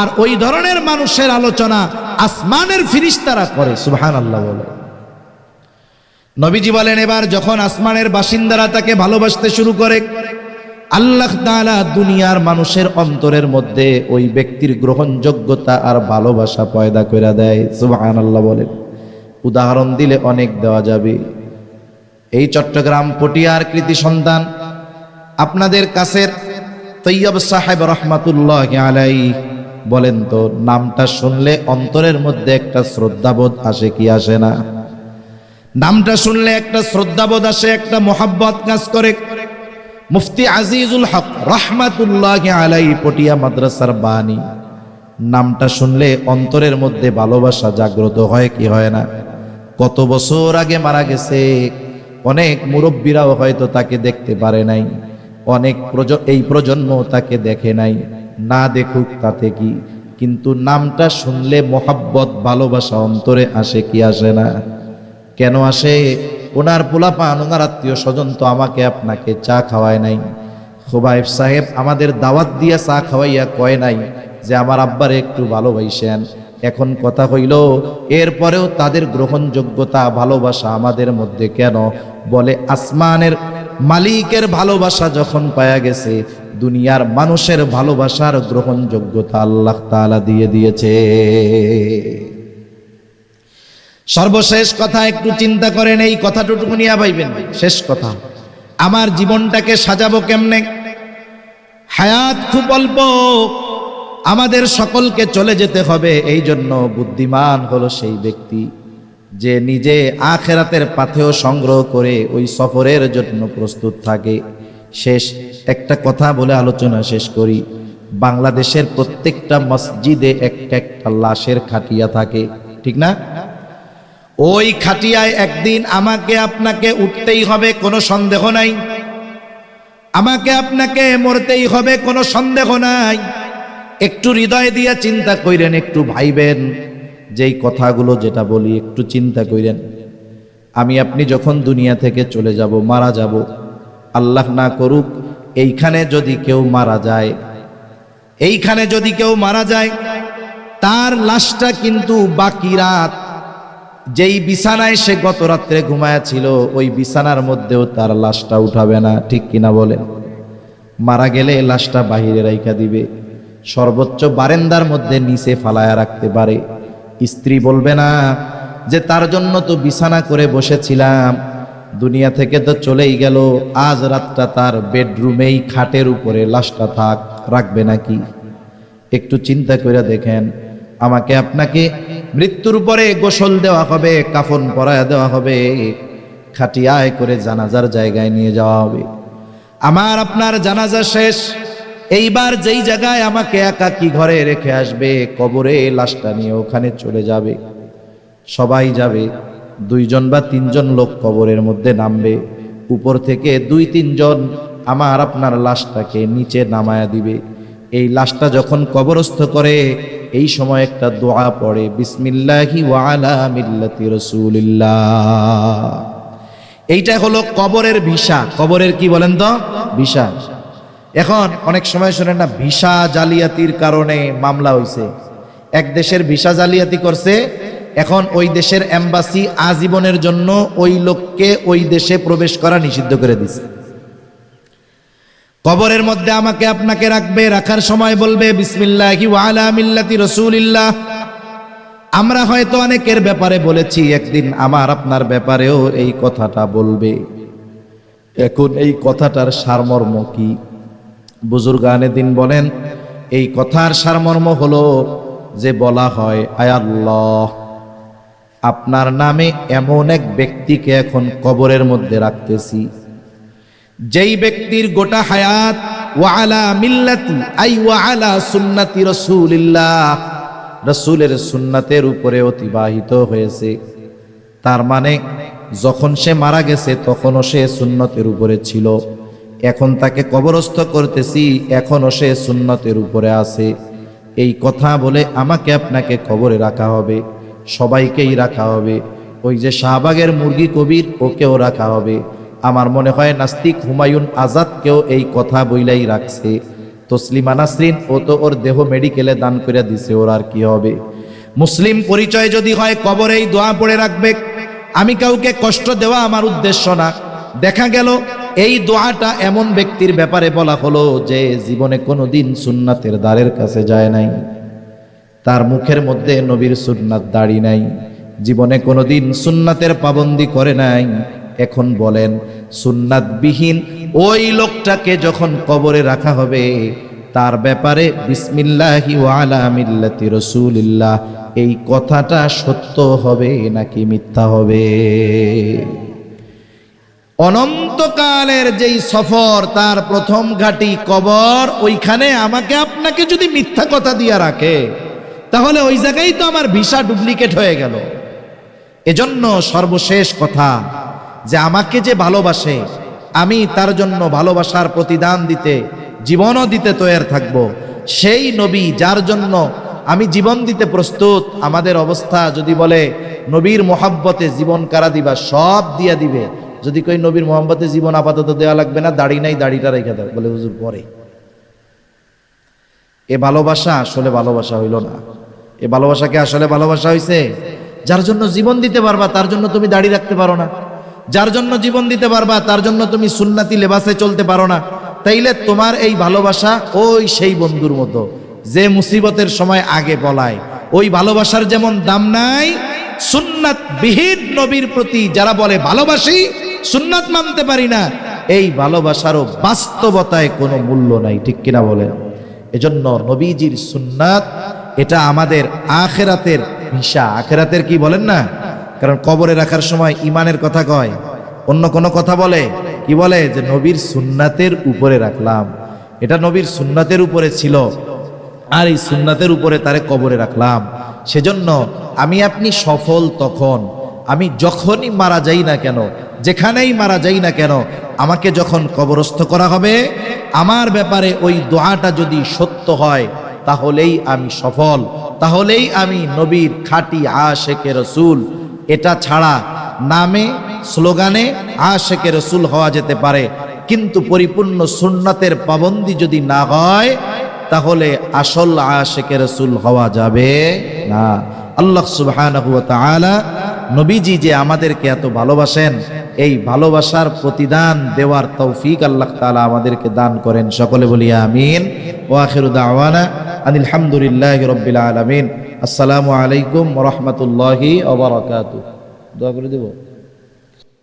আর ওই ধরনের মানুষের আলোচনা আসমানের ফেরেশতারা করে। সুবহানাল্লাহ বলে। নবীজি বলেন, এবার যখন আসমানের বাসিন্দারা তাকে ভালোবাসতে শুরু করে, আল্লাহ তাআলা দুনিয়ার মানুষের অন্তরের মধ্যে ওই ব্যক্তির গ্রহণযোগ্যতা আর ভালোবাসা পয়দা করে দেয়। সুবহানাল্লাহ বলেন। উদাহরণ দিলে অনেক দেওয়া যাবে। এই চট্টগ্রাম পটিয়ার কৃতি সন্তান আপনাদের কাছের তৈয়ব সাহেব রহমাতুল্লাহি আলাইহি, বলেন তো, নামটা শুনলে অন্তরের মধ্যে একটা শ্রদ্ধাবোধ আসে কি আসে না? নামটা শুনলে একটা শ্রদ্ধাবোধ আসে, একটা মোহাব্বত কাজ করে। মুফতি আজিজুল হক রহমাতুল্লাহি আলাইহি পটিয়া মাদ্রাসার বানী, নামটা শুনলে অন্তরের মধ্যে ভালোবাসা জাগ্রত হয় কি হয় না? কত বছর আগে মারা গেছে, অনেক মুরব্বীরাও হয়তো তাকে দেখতে পারে নাই, অনেক এই প্রজন্ম তাকে দেখে নাই, না দেখুক তাতে কি, কিন্তু নামটা শুনলে মোহাব্বত ভালোবাসা অন্তরে আসে কি আসে না? কেন আসে? ওনার পোলাপান, ওনার আত্মীয় স্বজন তো আমাকে আপনাকে চা খাওয়ায় নাই, খুবাইব সাহেব আমাদের দাওয়াত দিয়া চা খাওয়াইয়া কয় নাই যে আমার আব্বারে একটু ভালোবাসেন। এখন কথা হইল, এরপরেও তাদের গ্রহণযোগ্যতা ভালোবাসা আমাদের মধ্যে কেন? বলে আসমানের মালিকের ভালোবাসা যখন পায়া গেছে, দুনিয়ার মানুষের ভালোবাসার গ্রহণযোগ্যতা আল্লাহ তাআলা দিয়ে দিয়েছে। সর্বশেষ কথা একটু চিন্তা করেন, এই কথাটুকু নিয়ে ভাইবেন। শেষ কথা, আমার জীবনটাকে সাজাবো কেমনে? হায়াত খুব অল্প, আমাদের সকলকে চলে যেতে হবে। এই জন্য বুদ্ধিমান হলো সেই ব্যক্তি যে নিজে আখেরাতের পাথেয় সংগ্রহ করে ওই সফরের জন্য প্রস্তুত থাকে। শেষ একটা কথা বলে আলোচনা শেষ করি। বাংলাদেশের প্রত্যেকটা মসজিদে একটা লাশের খাটিয়া থাকে, ঠিক না? ওই খাটিয়ায় একদিন আমাকে আপনাকে উঠতেই হবে, কোনো সন্দেহ নাই। আমাকে আপনাকে মরতেই হবে, কোনো সন্দেহ নাই। একটু হৃদয় দিয়ে চিন্তা কইরেন, একটু ভাইবেন, যেই কথাগুলো যেটা বলি একটু চিন্তা কইরেন। আমি আপনি যখন দুনিয়া থেকে চলে যাব, মারা যাব, আল্লাহ না করুক এইখানে যদি কেউ মারা যায়, এইখানে যদি কেউ মারা যায়, তার লাশটা কিন্তু বাকি রাত যেই বিছানায় সে গত রাত্রে ঘুমায়া ছিল ওই বিছানার মধ্যেও তার লাশটা উঠাবে না, ঠিক কিনা বলেন? মারা গেলে লাশটা বাহিরে রাইখা দিবে, সর্বোচ্চ বারান্দার মধ্যে নিচে ফালায়া রাখতে পারে। স্ত্রী বলবে না যে তার জন্য তো বিছানা করে বসেছিলাম, দুনিয়া থেকে তো চলেই গেল, আজ রাতটা তার বেডরুমেই খাটের উপরে লাশটা থাক, রাখবে নাকি? একটু চিন্তা করে দেখেন। আমাকে আপনাকে মৃত্যুর পরে গোসল দেওয়া হবে, কাফন পরায়া দেওয়া হবে, খাটিয়ায় করে জানাজার জায়গায় নিয়ে যাওয়া হবে। আমার আপনার জানাজা শেষ, এইবার যেই জায়গায় আমাকে একাকী ঘরে রেখে আসবে, কবরে লাশটা নিয়ে ওখানে চলে যাবে। সবাই যাবে, 2 জন বা 3 জন লোক কবরের মধ্যে নামবে, উপর থেকে 2-3 জন আমার আপনার লাশটাকে নিচে নামায়া দিবে। এই লাশটা যখন কবরস্থ করে এই সময় একটা দোয়া পড়ে, বিসমিল্লাহি ওয়া আলা মিল্লাতি রাসূলিল্লাহ। এইটা হলো কবরের ভিসা। কবরের কি বলেন তো? ভিসা। এখন অনেক সময় শোনেন না, ভিসা জালিয়াতির কারণে মামলা হইছে। এক দেশের ভিসা জালিয়াতি করছে, এখন ওই দেশের এম্বাসি আজীবনের জন্য ওই লোককে ওই দেশে প্রবেশ করা নিষিদ্ধ করে দিছে। কবরের মধ্যে আমাকে আপনাকে রাখবে, রাখার সময় বলবে বিসমিল্লাহি ওয়া আলা মিল্লাতি রাসূলিল্লাহ। আমরা হয়তো অনেকের ব্যাপারে বলেছি, একদিন আমার আপনার ব্যাপারেও এই কথাটা বলবে। এখন এই কথাটার সারমর্ম কি? বুজুর্গানে দিন বলেন, এই কথার সারমর্ম হলো যে বলা হয়, আয় আল্লাহ, আপনার নামে এমন এক ব্যক্তিকে এখন কবরের মধ্যে রাখতেছি, যেই ব্যক্তির গোটা হায়াত ওয়া আলা মিল্লাতি আই ওয়া আলা সুন্নতি রাসূলিল্লাহ, রাসূলের সুন্নাতের উপরে অতিবাহিত হয়েছে। তার মানে যখন সে মারা গেছে তখনও সে সুন্নতের উপরে ছিল, এখন তাকে কবরস্থ করতেছি, এখনও সে সুন্নতের উপরে আছে। এই কথা বলে আমাকে আপনাকে কবরে রাখা হবে, সবাইকেই রাখা হবে। ওই যে শাহবাগের মুরগি কবির, ওকেও রাখা হবে। আমার মনে হয় নাস্তিক হুমায়ুন আজাদকেও এই কথা বইলাই রাখছে। তসলিমা নাসরিন, ও তো ওর দেহ মেডিকেলে দান করে দিছে, ওর আর কি হবে? মুসলিম পরিচয় যদি হয় কবরেই দোয়া পড়ে রাখবে। আমি কাউকে কষ্ট দেওয়া আমার উদ্দেশ্য না। দেখা গেল এই দোয়াটা এমন ব্যক্তির ব্যাপারে বলা হলো যে জীবনে কোনোদিন সুন্নাতের দ্বারের কাছে যায় নাই, তার মুখের মধ্যে নবীর সুন্নাত দাড়ি নাই, জীবনে কোনোদিন সুন্নাতের পাবন্দি করে নাই। এখন বলেন, সুন্নাতবিহীন ওই লোকটাকে যখন কবরে রাখা হবে, তার ব্যাপারে বিসমিল্লাহি ওয়া আলা মিল্লাতি রাসূলিল্লাহ এই কথাটা সত্য হবে নাকি মিথ্যা হবে? অনন্তকালের যেই সফর, তার প্রথম ঘাঁটি কবর, ওইখানে আমাকে আপনাকে যদি মিথ্যা কথা দিয়ে রাখে, তাহলে ওই জায়গায় তো আমার ভিসা ডুপ্লিকেট হয়ে গেল। এজন্য সর্বশেষ কথা, যে আমাকে যে ভালোবাসে, আমি তার জন্য ভালোবাসার প্রতিদান দিতে, জীবনও দিতে তৈরি থাকব। সেই নবী যার জন্য আমি জীবন দিতে প্রস্তুত, আমাদের অবস্থা যদি বলে নবীর মোহাব্বতে জীবন কারা দিবা, সব দিয়া দিবে। যদি কই নবীর মোহাব্বতে জীবন আপাতত দেওয়া লাগবে না, দাড়ি নাই, দাড়িটা রেখে দাও, বলে হুজুর পরে। এ ভালোবাসা আসলে ভালোবাসা হইল না। এ ভালোবাসাকে আসলে ভালোবাসা হইছে, যার জন্য জীবন দিতে পারবা তার জন্য তুমি দাড়ি রাখতে পারো না, যার জন্য জীবন দিতে পারবা তার জন্য তুমি সুন্নতি লেবাসে চলতে পারো না। তাইলে তোমার এই ভালোবাসা ওই সেই বন্ধুর মতো যে মুসিবতের সময় আগে বলায়। ওই ভালোবাসার যেমন দাম নাই, সুন্নাত বিহীন নবীর প্রতি যারা বলে ভালোবাসি, সুন্নাত মানতে পারি না, এই ভালোবাসারও বাস্তবতায় কোনো মূল্য নাই, ঠিক কিনা বলেন? এজন্য নবীজির সুন্নাত এটা আমাদের আখিরাতের ভিসা। আখিরাতের কি বলেন না? কারণ কবরে রাখার সময় ইমানের কথা কয়, অন্য কোনো কথা বলে, কি বলে? যে নবীর সুন্নাতের উপরে রাখলাম, এটা নবীর সুন্নাতের উপরে ছিল, আর এই সুন্নাতের উপরে তারে কবরে রাখলাম। সেজন্য আমি আপনি সফল তখন আমি যখনই মারা যাই না কেন, যেখানেই মারা যাই না কেন, আমাকে যখন কবরস্থ করা হবে, আমার ব্যাপারে ওই দোয়াটা যদি সত্য হয় তাহলেই আমি সফল, তাহলেই আমি নবীর খাঁটি আশেকে রসুল। এটা ছাড়া নামে স্লোগানে আশেকে রসুল হওয়া যেতে পারে, কিন্তু পরিপূর্ণ সুন্নাতের পাবন্দি যদি না হয় তাহলে আসল আশেকে রসুল হওয়া যাবে না। আল্লাহ সুবহানাহু ওয়া তাআলা নবীজি যে আমাদেরকে এত ভালোবাসেন, এই ভালোবাসার প্রতিদান দেওয়ার তৌফিক আল্লাহ তাআলা আমাদেরকে দান করেন। সকলে বলি আমিন। ওয়া আখিরু দাওয়ানা আনিল হামদুলিল্লাহি রাব্বিল আলামিন। আসসালামু আলাইকুম ওয়া রাহমাতুল্লাহি ওয়া বারাকাতুহু। দোয়া করে দেব।